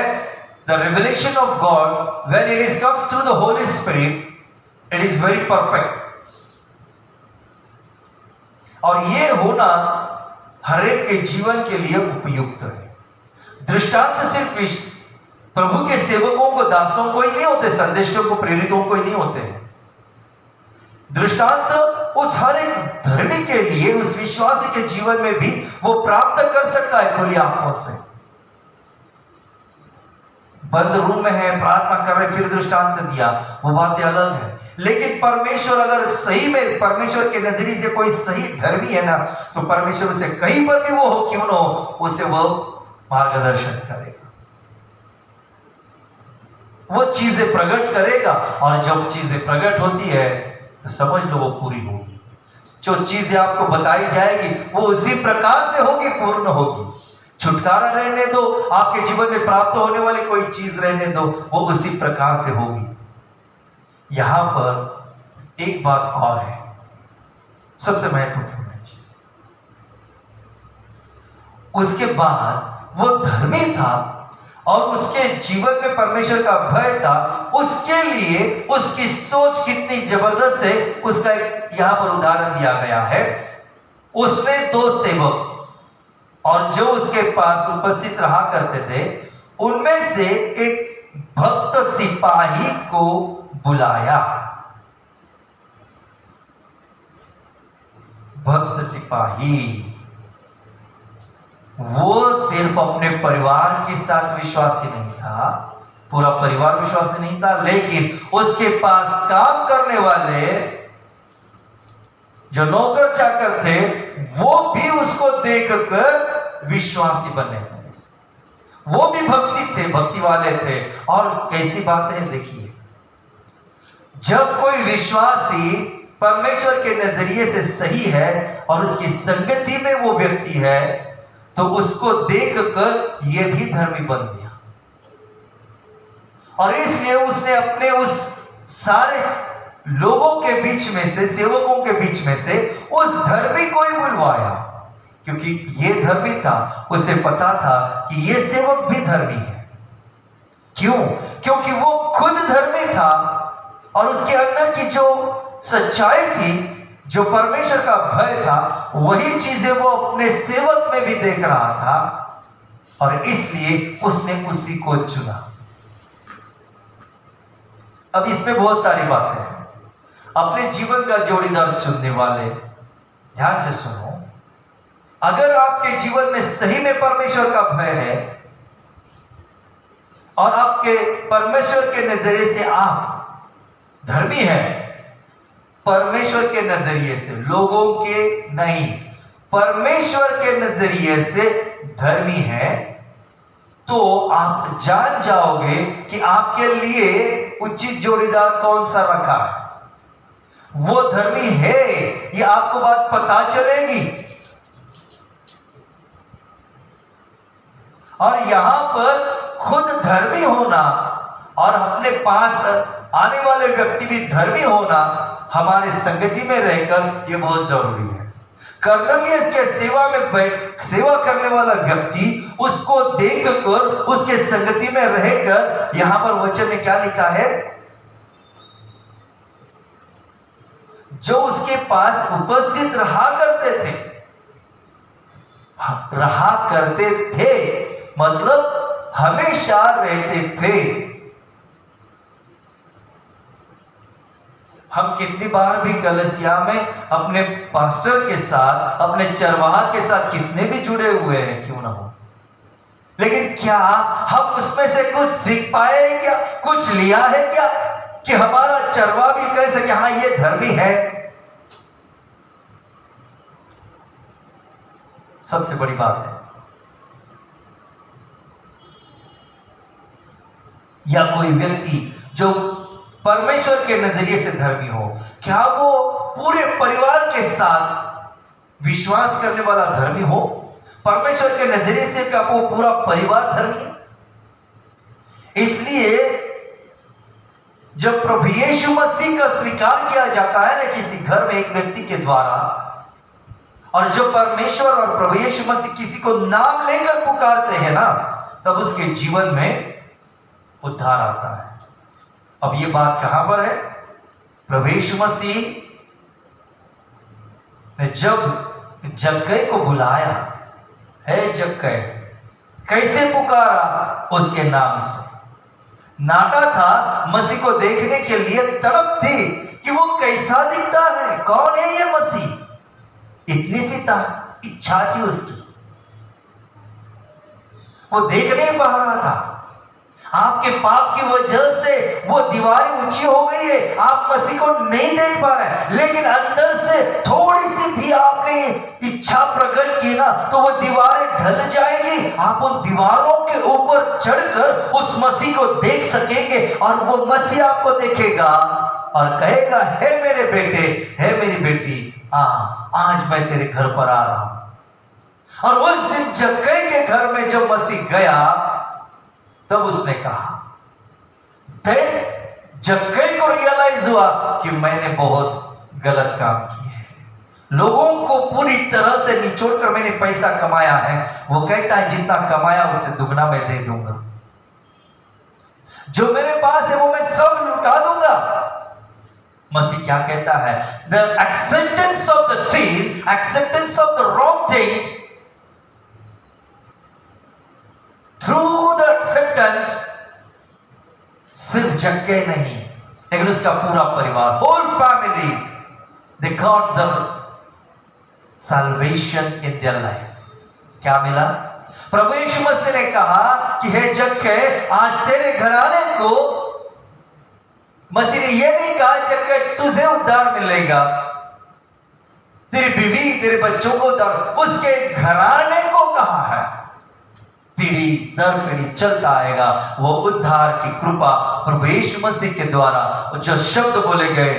the revelation of God, when it is comes through the Holy Spirit, it is very perfect. और ये होना हर एक के जीवन के लिए उपयुक्त है। दृष्टांत सिर्फ प्रभु के सेवकों को, दासों को ही नहीं होते, संदेशों को, प्रेरितों को ही नहीं होते। दृष्टांत उस हर एक धर्मी के लिए, उस विश्वासी के जीवन में भी वो प्राप्त कर सकता है खुली आंखों से। बंद रूम में है, प्रार्थना कर रहे, फिर दृष्टांत दिया, वो बातें अलग है। लेकिन परमेश्वर अगर सही में, परमेश्वर के नजरिए से कोई सही धर्मी है ना, तो परमेश्वर उसे कहीं पर भी वो हो क्यों ना हो, उसे वो मार्गदर्शन करेगा, वो चीजें प्रकट करेगा। और जब चीजें प्रकट होती है तो समझ लो वो पूरी होगी। जो चीजें आपको बताई जाएगी वो उसी प्रकार से होगी, पूर्ण होगी। छुटकारा रहने दो, आपके जीवन में प्राप्त होने वाली कोई चीज रहने दो, वो उसी प्रकार से होगी। यहां पर एक बात और है, सबसे महत्वपूर्ण चीज। उसके बाद वो धर्मी था और उसके जीवन में परमेश्वर का भय था, उसके लिए उसकी सोच कितनी जबरदस्त है उसका एक यहां पर उदाहरण दिया गया है। उसने 2 सेवक और जो उसके पास उपस्थित रहा करते थे उनमें से एक भक्त सिपाही को बुलाया। भक्त सिपाही वो सिर्फ अपने परिवार के साथ विश्वासी नहीं था, पूरा परिवार विश्वासी नहीं था, लेकिन उसके पास काम करने वाले जो नौकर चाकर थे वो भी उसको देखकर विश्वासी बने थे। वो भी भक्ति थे, भक्ति वाले थे। और कैसी बात है देखिए, जब कोई विश्वासी परमेश्वर के नजरिए से सही है और उसकी संगति में वो व्यक्ति है तो उसको देखकर ये भी धर्मी बन गया। और इसलिए उसने अपने उस सारे लोगों के बीच में से, सेवकों के बीच में से उस धर्मी को ही बुलवाया, क्योंकि ये धर्मी था, उसे पता था कि ये सेवक भी धर्मी है। क्यों? क्योंकि वो खुद धर्मी था और उसके अंदर की जो सच्चाई थी, जो परमेश्वर का भय था, वही चीजें वो अपने सेवक में भी देख रहा था और इसलिए उसने उसी को चुना। अब इसमें बहुत सारी बातें हैं। अपने जीवन का जोड़ीदार चुनने वाले ध्यान से सुनो, अगर आपके जीवन में सही में परमेश्वर का भय है और आपके परमेश्वर के नजरिए से आप धर्मी हैं, परमेश्वर के नजरिए से, लोगों के नहीं, परमेश्वर के नजरिए से धर्मी है, तो आप जान जाओगे कि आपके लिए उचित जोड़ीदार कौन सा रखा है। वो धर्मी है ये आपको बात पता चलेगी। और यहां पर खुद धर्मी होना और अपने पास आने वाले व्यक्ति भी धर्मी होना, हमारे संगति में रहकर ये बहुत जरूरी है। कर्नेलियस के सेवा करने वाला व्यक्ति उसको देखकर, उसके संगति में रहकर, यहां पर वचन में क्या लिखा है, जो उसके पास उपस्थित रहा करते थे, मतलब हमेशा रहते थे। हम कितनी बार भी कलीसिया में अपने पास्टर के साथ, अपने चरवाहा के साथ कितने भी जुड़े हुए हैं क्यों ना हो, लेकिन क्या हम उसमें से कुछ सीख पाए हैं क्या, कुछ लिया है क्या, कि हमारा चरवाहा भी कह सके हाँ ये धर्मी है। सबसे बड़ी बात है, या कोई व्यक्ति जो परमेश्वर के नजरिए से धर्मी हो, क्या वो पूरे परिवार के साथ विश्वास करने वाला धर्मी हो? परमेश्वर के नजरिए से क्या वो पूरा परिवार धर्मी है? इसलिए जब प्रभु यीशु मसीह का स्वीकार किया जाता है ना किसी घर में एक व्यक्ति के द्वारा, और जो परमेश्वर और प्रभु यीशु मसीह किसी को नाम लेकर पुकारते हैं ना, तब उसके जीवन में उद्धार आता है। अब ये बात कहां पर है? प्रभु यीशु मसीह ने जब जक्कई को बुलाया, है जक्कई, कैसे पुकारा? उसके नाम से। नाटा था, मसीह को देखने के लिए तड़प थी कि वो कैसा दिखता है, कौन है ये मसीह, इतनी सी इच्छा थी उसकी, वो देख नहीं पा रहा था। आपके पाप की वजह से वो दीवारें ऊंची हो गई है, आप मसीह को नहीं देख पा रहे हैं, लेकिन अंदर से थोड़ी सी भी आपने इच्छा प्रकट की ना तो वो दीवारें ढल जाएंगी। आप उन दीवारों के ऊपर चढ़कर उस मसीह को देख सकेंगे और वो मसीह आपको देखेगा और कहेगा, हे मेरे बेटे, हे मेरी बेटी, आज मैं तेरे घर पर आ रहा हूं। और उस दिन जक्कई के घर में जब मसीह गया तब उसने कहा, फिर जक्कई को रियलाइज हुआ कि मैंने बहुत गलत काम किया है, लोगों को पूरी तरह से निचोड़कर मैंने पैसा कमाया है। वो कहता है जितना कमाया उससे दुगना मैं दे दूंगा, जो मेरे पास है वो मैं सब लुटा दूंगा। मसीह क्या कहता है? The acceptance of the sin, acceptance of the wrong things, through the acceptance, सिर्फ जक्के नहीं लेकिन उसका पूरा परिवार, whole family, they got the salvation in their life। क्या मिला? प्रभु यीशु मसीह ने कहा कि हे जक्के, आज तेरे घराने को, मसीह ने यह नहीं कहा जक्के तुझे उद्धार मिलेगा, तेरी बीवी तेरे बच्चों को उद्धार, उसके घराने को कहा है पीढ़ी दर पीढ़ी चलता आएगा वो उद्धार की कृपा प्रभु यीशु मसीह के द्वारा जो शब्द बोले गए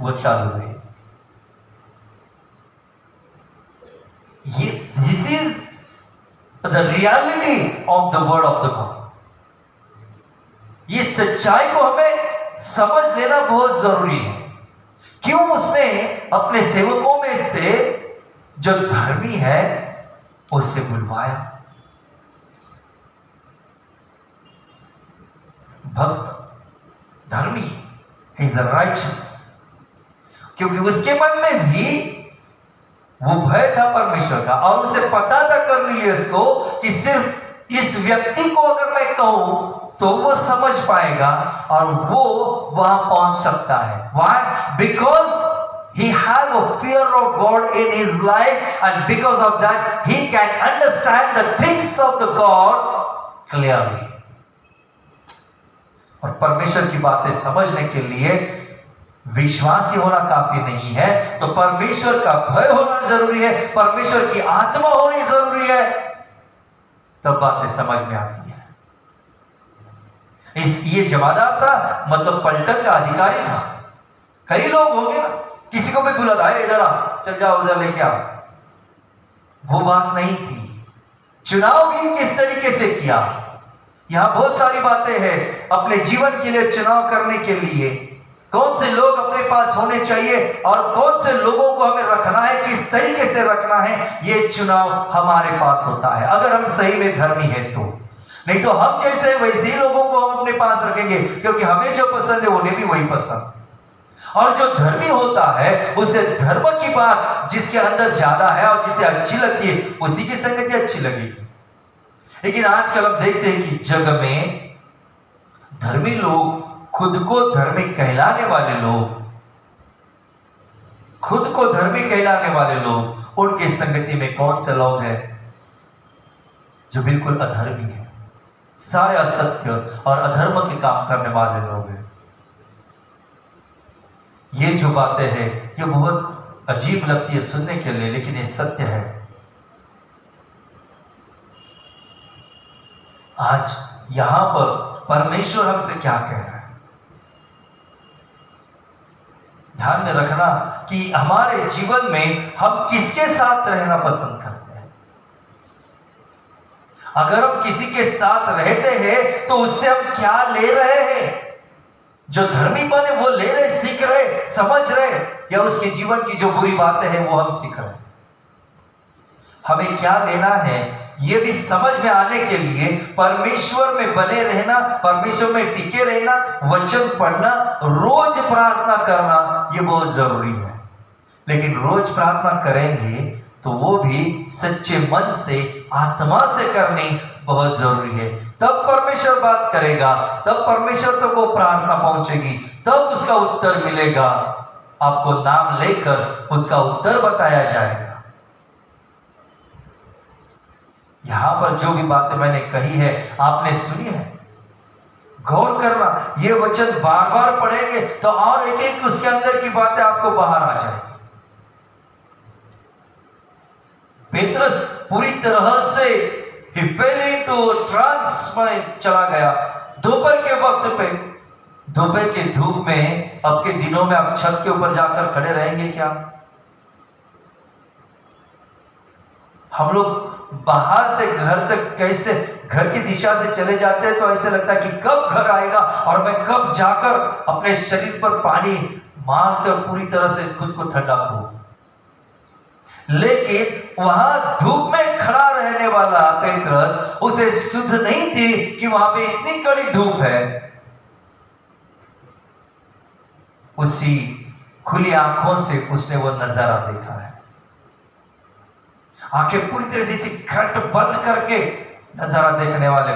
वो चालू रहे। ये this is the reality of the word of the God. ये सच्चाई को हमें समझ लेना बहुत जरूरी है। क्यों उसने अपने सेवकों में से जो धर्मी है उससे बुलवाया? भक्त धर्मी, he is a righteous, क्योंकि उसके मन में भी वो भय था परमेश्वर का और उसे पता था कर्नेलियस को कि सिर्फ इस व्यक्ति को अगर मैं कहूं तो वो समझ पाएगा और वो वहां पहुंच सकता है। Why? Because he had a fear of God in his life and because of that he can understand the things of the God clearly। और परमेश्वर की बातें समझने के लिए विश्वासी होना काफी नहीं है, तो परमेश्वर का भय होना जरूरी है, परमेश्वर की आत्मा होनी जरूरी है, तब बातें समझ में आती है। ये जमादार था, मतलब पलटन का अधिकारी था। कई लोग होंगे ना, किसी को भी बुलाता है इधर आ, चल जाओ उधर लेके आओ, वो बात नहीं थी। चुनाव भी किस तरीके से किया, यहां बहुत सारी बातें हैं। अपने जीवन के लिए चुनाव करने के लिए कौन से लोग अपने पास होने चाहिए और कौन से लोगों को हमें रखना है, किस तरीके से रखना है, ये चुनाव हमारे पास होता है अगर हम सही में धर्मी हैं तो। नहीं तो हम कैसे वैसे ही लोगों को हम अपने पास रखेंगे, क्योंकि हमें जो पसंद है उन्हें भी वही पसंद। और जो धर्मी होता है उसे धर्म की बात जिसके अंदर ज्यादा है और जिसे अच्छी लगती है उसी की संगति अच्छी लगेगी। लेकिन आजकल हम देखते हैं कि जग में धर्मी लोग, खुद को धर्मी कहलाने वाले लोग, खुद को धर्मी कहलाने वाले लोग, उनकी संगति में कौन से लोग हैं जो बिल्कुल अधर्मी हैं, सारे असत्य और अधर्म के काम करने वाले लोग हैं। ये जो बातें हैं ये बहुत अजीब लगती है सुनने के लिए, लेकिन ये सत्य है। आज यहां पर परमेश्वर हमसे क्या कह रहा है, ध्यान में रखना कि हमारे जीवन में हम किसके साथ रहना पसंद करते हैं। अगर हम किसी के साथ रहते हैं तो उससे हम क्या ले रहे हैं, जो धर्मीपन है वो ले रहे, सीख रहे, समझ रहे, या उसके जीवन की जो बुरी बातें हैं वो हम सीख रहे हैं। हमें क्या लेना है ये भी समझ में आने के लिए परमेश्वर में बने रहना, परमेश्वर में टिके रहना, वचन पढ़ना, रोज प्रार्थना करना, ये बहुत जरूरी है। लेकिन रोज प्रार्थना करेंगे तो वो भी सच्चे मन से, आत्मा से करनी बहुत जरूरी है। तब परमेश्वर बात करेगा, तब परमेश्वर तक वो प्रार्थना पहुंचेगी, तब उसका उत्तर मिलेगा। आपको नाम लेकर उसका उत्तर बताया जाएगा। यहां पर जो भी बातें मैंने कही है आपने सुनी है, गौर करना। ये वचन बार बार पढ़ेंगे तो और एक एक उसके अंदर की बातें आपको बाहर आ जाएगी। पेत्रस पूरी तरह से he fell into trance में चला गया। दोपहर के वक्त पे, दोपहर के धूप में, अब के दिनों में आप छत के ऊपर जाकर खड़े रहेंगे क्या? हम लोग बाहर से घर तक कैसे, घर की दिशा से चले जाते हैं तो ऐसे लगता है कि कब घर आएगा और मैं कब जाकर अपने शरीर पर पानी मारकर पूरी तरह से खुद को ठंडा करूं। लेकिन वहां धूप में खड़ा रहने वाला वाला पेत्रस, उसे शुद्ध नहीं थी कि वहां पे इतनी कड़ी धूप है, उसी खुली आंखों से उसने वो नजारा देखा है। आंखें पूरी तरह से घट बंद करके नजारा देखने वाले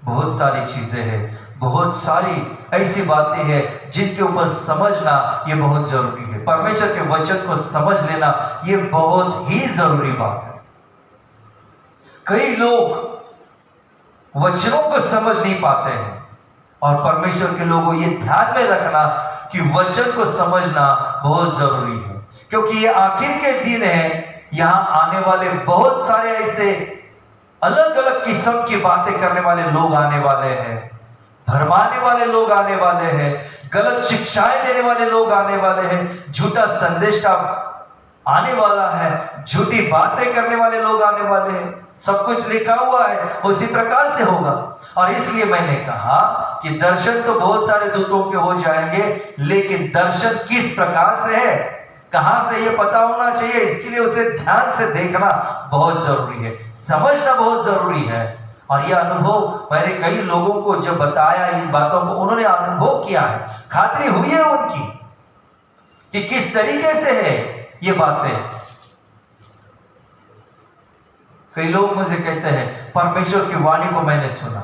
बहुत सारी चीजें हैं, बहुत सारी ऐसी बातें हैं जिनके ऊपर समझना ये बहुत जरूरी है। परमेश्वर के वचन को समझ लेना ये बहुत ही जरूरी बात है। कई लोग वचनों को समझ नहीं पाते हैं, और परमेश्वर के लोगों ये ध्यान में रखना कि वचन को समझना बहुत जरूरी है, क्योंकि ये आखिर के दिन है। यहां आने वाले बहुत सारे ऐसे अलग अलग किस्म की बातें करने वाले लोग आने वाले हैं, भरमाने वाले लोग आने वाले हैं, गलत शिक्षाएं देने वाले लोग आने वाले हैं, झूठा संदेश का आने वाला है, झूठी बातें करने वाले लोग आने वाले हैं। सब कुछ लिखा हुआ है, उसी प्रकार से होगा। और इसलिए मैंने कहा कि दर्शन तो बहुत सारे दूतों के हो जाएंगे, लेकिन दर्शन किस प्रकार से है, कहां से ये पता होना चाहिए, इसके लिए उसे ध्यान से देखना बहुत जरूरी है, समझना बहुत जरूरी है। और यह अनुभव मैंने कई लोगों को जब बताया इन बातों को, उन्होंने अनुभव किया है, खातरी हुई है उनकी कि किस तरीके से है ये बातें। कई लोग मुझे कहते हैं परमेश्वर की वाणी को मैंने सुना।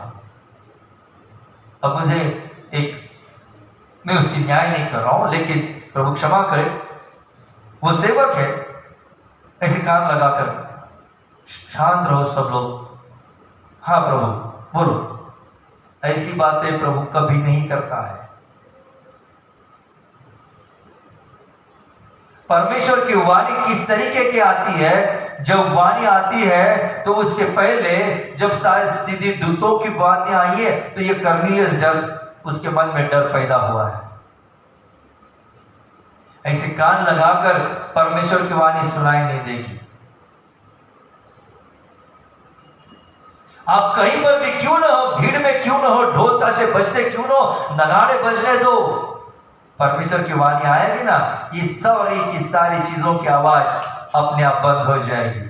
अब मुझे मैं उसकी न्याय नहीं कर रहा हूं, लेकिन प्रभु क्षमा करे, वो सेवक है, ऐसे कान लगाकर शांत रहो सब लोग। हाँ प्रभु बोलो। ऐसी बातें प्रभु कभी नहीं करता है। परमेश्वर की वाणी किस तरीके की आती है? जब वाणी आती है तो उसके पहले जब सीधी दूतों की बातें आई है तो ये कर्नेलियस डर, उसके मन में डर पैदा हुआ है। ऐसे कान लगाकर परमेश्वर की वाणी सुनाई नहीं देगी। आप कहीं पर भी क्यों ना हो, भीड़ में क्यों ना हो, ढोल ताशे बजते क्यों ना हो, नगाड़े बजने दो, परमेश्वर की वाणी आएगी ना, ये सारी चीजों की आवाज अपने आप बंद हो जाएगी।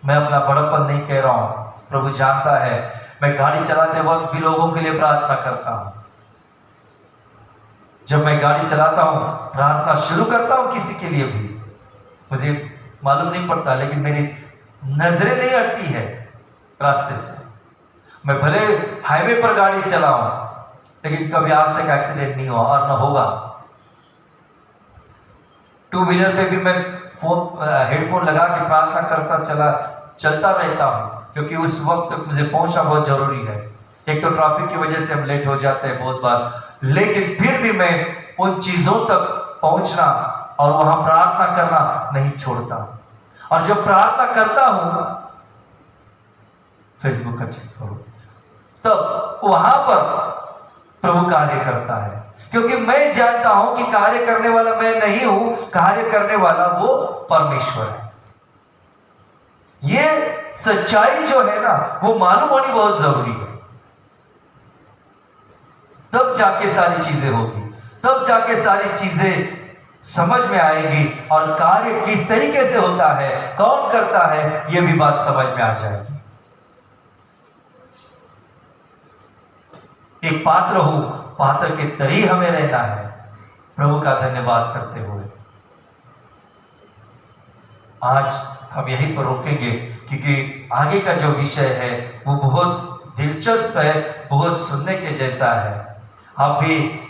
मैं अपना बड़प्पन नहीं कह रहा हूं, प्रभु जानता है। मैं गाड़ी चलाते वक्त भी लोगों के लिए प्रार्थना करता हूं। जब मैं गाड़ी चलाता हूं, प्रार्थना शुरू करता हूं किसी के लिए भी, मुझे मालूम नहीं पड़ता, लेकिन मेरी नजरें नहीं हटती है रास्ते से। मैं भले हाईवे पर गाड़ी चलाऊं, लेकिन कभी आज तक एक्सीडेंट नहीं हुआ और न होगा। टू व्हीलर पे भी मैं हेडफोन लगा के प्रार्थना चलता रहता हूं, क्योंकि उस वक्त तक मुझे पहुंचना बहुत जरूरी है। एक तो ट्रैफिक की वजह से हम लेट हो जाते हैं बहुत बार, लेकिन फिर भी मैं उन चीजों तक पहुंचना और वहां प्रार्थना करना नहीं छोड़ता। और जब प्रार्थना करता हूं, फेसबुक का चेक करो, तब वहां पर प्रभु कार्य करता है, क्योंकि मैं जानता हूं कि कार्य करने वाला मैं नहीं हूं, कार्य करने वाला वो परमेश्वर है। ये सच्चाई जो है ना, वो मालूम होनी बहुत जरूरी है। तब जाके सारी चीजें होगी, तब जाके सारी चीजें समझ में आएगी, और कार्य किस तरीके से होता है, कौन करता है, यह भी बात समझ में आ जाएगी। एक पात्र हूं, पात्र के तरी हमें रहना है, प्रभु का धन्यवाद करते हुए। आज हम यहीं पर रोकेंगे, क्योंकि आगे का जो विषय है वो बहुत दिलचस्प है, बहुत सुनने के जैसा है। आप भी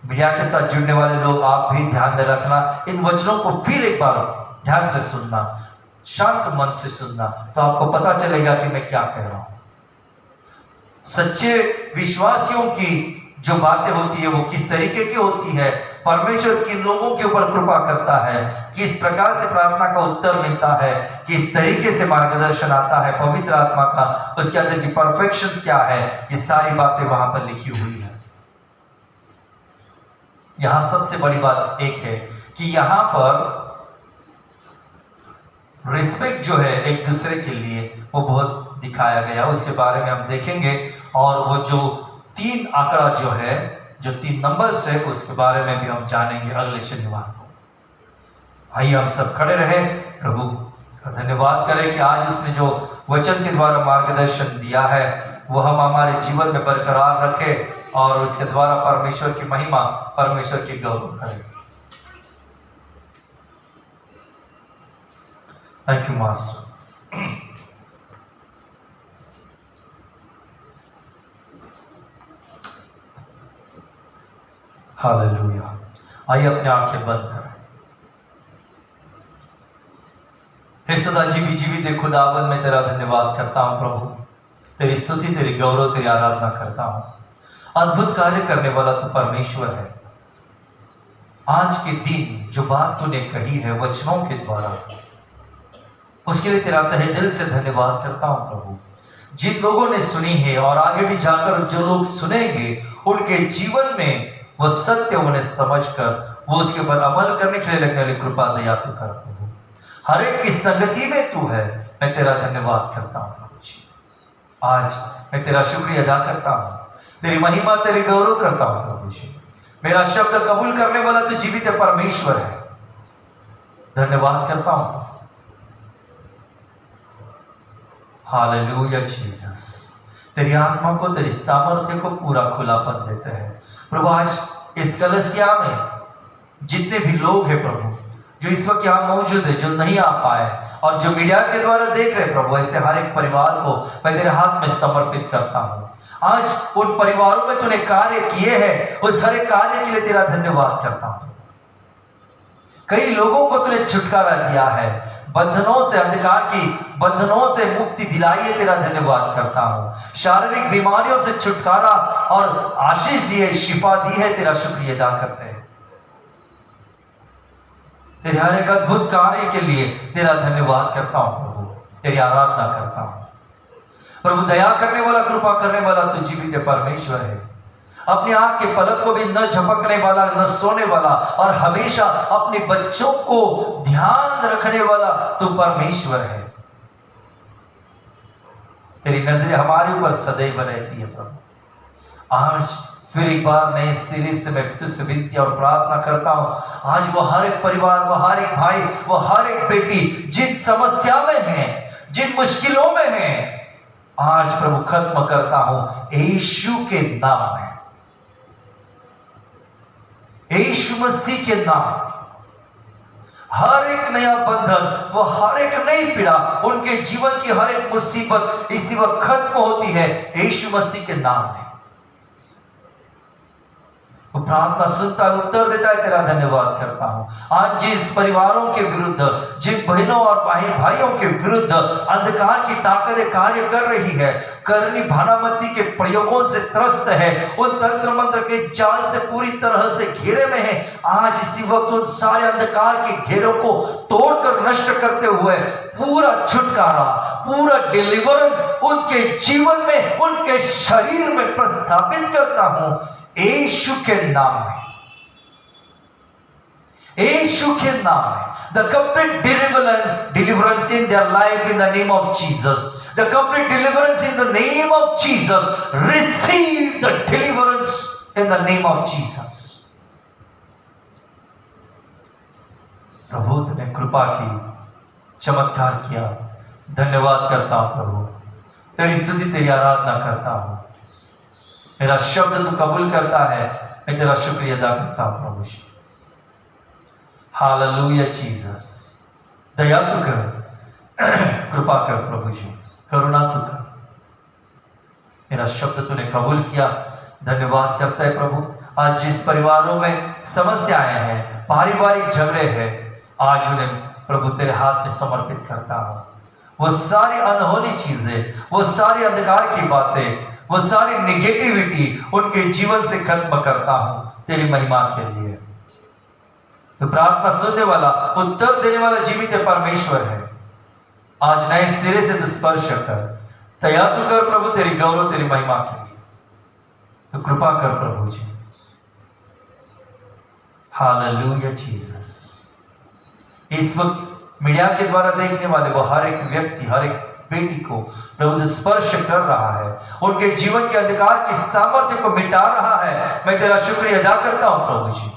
मीडिया के साथ जुड़ने वाले लोग, आप भी ध्यान में रखना, इन वचनों को फिर एक बार ध्यान से सुनना, शांत मन से सुनना, तो आपको पता चलेगा कि मैं क्या कह रहा हूं। सच्चे विश्वासियों की जो बातें होती है वो किस तरीके की होती है, परमेश्वर किन लोगों के ऊपर कृपा करता है, किस प्रकार से प्रार्थना का उत्तर मिलता है, किस तरीके से मार्गदर्शन आता है पवित्र आत्मा का, उसके अंदर की परफेक्शन क्या है, ये सारी बातें वहां पर लिखी हुई है। यहां सबसे बड़ी बात एक है कि यहां पर रिस्पेक्ट जो है एक दूसरे के लिए वो बहुत दिखाया गया, उसके बारे में हम देखेंगे। और वो जो 3 आंकड़ा जो है जो 3 नंबर्स है उसके बारे में भी हम जानेंगे अगले शनिवार को। आइए हम सब खड़े रहे, प्रभु का धन्यवाद करें कि आज उसने जो वचन के द्वारा मार्गदर्शन दिया है वो हम हमारे जीवन में बरकरार रखें और उसके द्वारा परमेश्वर की महिमा, परमेश्वर की गौरव करें। Thank you master. हालेलुया। आइए अपने आंखें बंद करें। हे सदा जीवी खुदावन, मैं तेरा धन्यवाद करता हूं प्रभु, तेरी स्तुति, तेरी गौरव, तेरी आराधना करता हूं। अद्भुत कार्य करने वाला तू परमेश्वर है। आज के दिन जो बात तूने कही है वचनों के द्वारा, उसके लिए तेरा तहे दिल से धन्यवाद करता हूं प्रभु। जिन लोगों ने सुनी है और आगे भी जाकर जो लोग सुनेंगे, उनके जीवन में वो सत्य उन्हें समझकर वो उसके ऊपर अमल करने के लिए लगने वाली कृपा दया तू कर प्रभु। हर एक की संगति में तू है, मैं तेरा धन्यवाद करता हूं प्रभु जी। आज मैं तेरा शुक्रिया अदा करता हूं, तेरी महिमा, तेरी गौरव करता हूं प्रभु जी। मेरा शब्द कबूल करने वाला तू जीवित परमेश्वर है, धन्यवाद करता हूं। Hallelujah Jesus. तेरी आत्मा को, तेरी सामर्थ्य को पूरा खुलापन देते हैं प्रभु। आज इस कलसिया में जितने भी लोग हैं प्रभु, जो इस वक्त यहाँ मौजूद है, जो नहीं आ पाए और जो मीडिया के द्वारा देख रहे प्रभु, ऐसे हर एक परिवार को मैं तेरे हाथ में समर्पित करता हूँ। आज उन परिवारों में तूने कार्य किए हैं, उस हर एक कार्य के लिए तेरा धन्यवाद करता हूँ। कई लोगों को तूने छुटकारा दिया है, बंधनों से, अंधकार की बंधनों से मुक्ति दिलाई है, तेरा धन्यवाद करता हूं। शारीरिक बीमारियों से छुटकारा और आशीष दी है, शिफा दी है, तेरा शुक्रिया अदा करते हैं। तेरे हर एक अद्भुत कार्य के लिए तेरा धन्यवाद करता हूं प्रभु, तेरी आराधना करता हूं प्रभु। दया करने वाला, कृपा करने वाला तू जीवित परमेश्वर है। अपनी आंख के पलक को भी न झपकने वाला, न सोने वाला और हमेशा अपने बच्चों को ध्यान रखने वाला तू परमेश्वर है। तेरी नजरें हमारे ऊपर सदैव रहती है प्रभु। आज फिर एक बार नए सिरे से मैं तुझसे विनती और प्रार्थना करता हूं, आज वो हर एक परिवार, वो हर एक भाई, वो हर एक बेटी जिन समस्या में है, जिन मुश्किलों में है, आज प्रभु खत्म करता हूं यीशु के नाम में, यीशु मसीह के नाम। हर एक नया बंधन, वो हर एक नई पीड़ा, उनके जीवन की हर एक मुसीबत इसी वक्त खत्म होती है यीशु मसीह के नाम में। वो प्रार्थना सुनता है, उत्तर देता है, तेरा धन्यवाद करता हूं। आज जिस परिवारों के विरुद्ध, जिन बहनों और भाइयों के विरुद्ध अंधकार की ताकतें कार्य कर रही है, करनी भानामती के प्रयोगों से त्रस्त है, उन तंत्र मंत्र के जाल से पूरी तरह से घेरे में है, आज इसी वक्त उन सारे अंधकार के घेरों को तोड़कर नष्ट करते हुए पूरा छुटकारा, पूरा डिलीवरेंस उनके जीवन में, उनके शरीर में प्रस्थापित करता हूं यीशु के नाम में, यीशु के नाम में। The complete deliverance in their life in the name of Jesus. The complete deliverance in the name of Jesus. Receive the deliverance in the name of Jesus. प्रभु तूने कृपा की, चमत्कार किया, धन्यवाद करता हूं प्रभु। तेरी स्तुति, तेरी आराधना करता हूं। मेरा शब्द तू कबूल करता है, मैं तेरा शुक्रिया अदा करता हूं प्रभु जी। Hallelujah Jesus. दया तू कर, कृपा कर प्रभु जी, करुणा तू कर। मेरा शब्द तूने कबूल किया, धन्यवाद करता है प्रभु। आज जिस परिवारों में समस्याएं हैं, पारिवारिक झगड़े हैं, आज उन्हें प्रभु तेरे हाथ में समर्पित करता हूं। वो सारी अनहोनी चीजें, वो सारी अंधकार की बातें, वो सारी निगेटिविटी उनके जीवन से खत्म करता हूं तेरी महिमा के लिए। तो प्रार्थना सुनने वाला, उत्तर देने वाला जीवित परमेश्वर है। आज नए सिरे से स्पर्श कर, तैयार तू कर प्रभु, तेरी गौरव, तेरी महिमा के लिए। तो कृपा कर प्रभु जी। Hallelujah Jesus. इस वक्त मीडिया के द्वारा देखने वाले वो हर एक व्यक्ति, हर एक बेटी को प्रभु स्पर्श कर रहा है, उनके जीवन के अंधकार की सामर्थ्य को मिटा रहा है। मैं तेरा शुक्रिया अदा करता हूं प्रभु जी,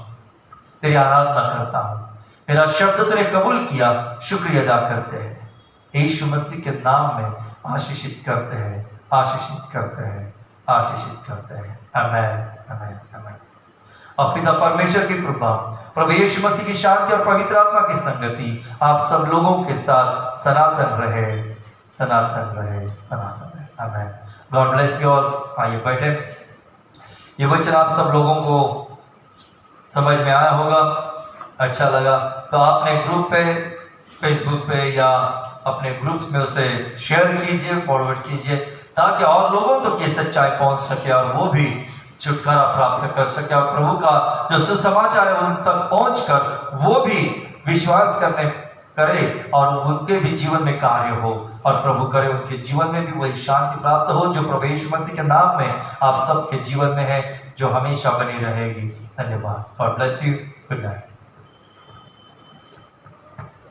तेरी आराधना करता हूं। मेरा शब्द तूने कबूल किया, शुक्रिया अदा करते हैं। यीशु मसीह के नाम में आशीषित करते हैं, आशीषित करते हैं, आशीषित करते हैं। आमेन, आमेन, आमेन। और पिता परमेश्वर की कृपा, प्रभु यीशु मसीह की शांति और पवित्र आत्मा की संगति आप सब लोगों के साथ सनातन रहे, सनातन रहे, सनातन रहे। Amen. God bless you all. आइए बैठे। ये वचन आप सब लोगों को समझ में आया होगा, अच्छा लगा तो आपने ग्रुप पे, फेसबुक पे या अपने ग्रुप्स में उसे शेयर कीजिए, फॉरवर्ड कीजिए, ताकि और लोगों तक ये सच्चाई पहुंच सके और वो भी छुटकारा प्राप्त कर सके और प्रभु का जो सुसमाचार है उन तक पहुंचकर वो भी विश्वास करे और उनके भी जीवन में कार्य हो और प्रभु करे उनके जीवन में भी वही शांति प्राप्त हो जो प्रभु यीशु मसीह के नाम में आप सबके जीवन में है, जो हमेशा बनी रहेगी। धन्यवाद। God bless you. Good night.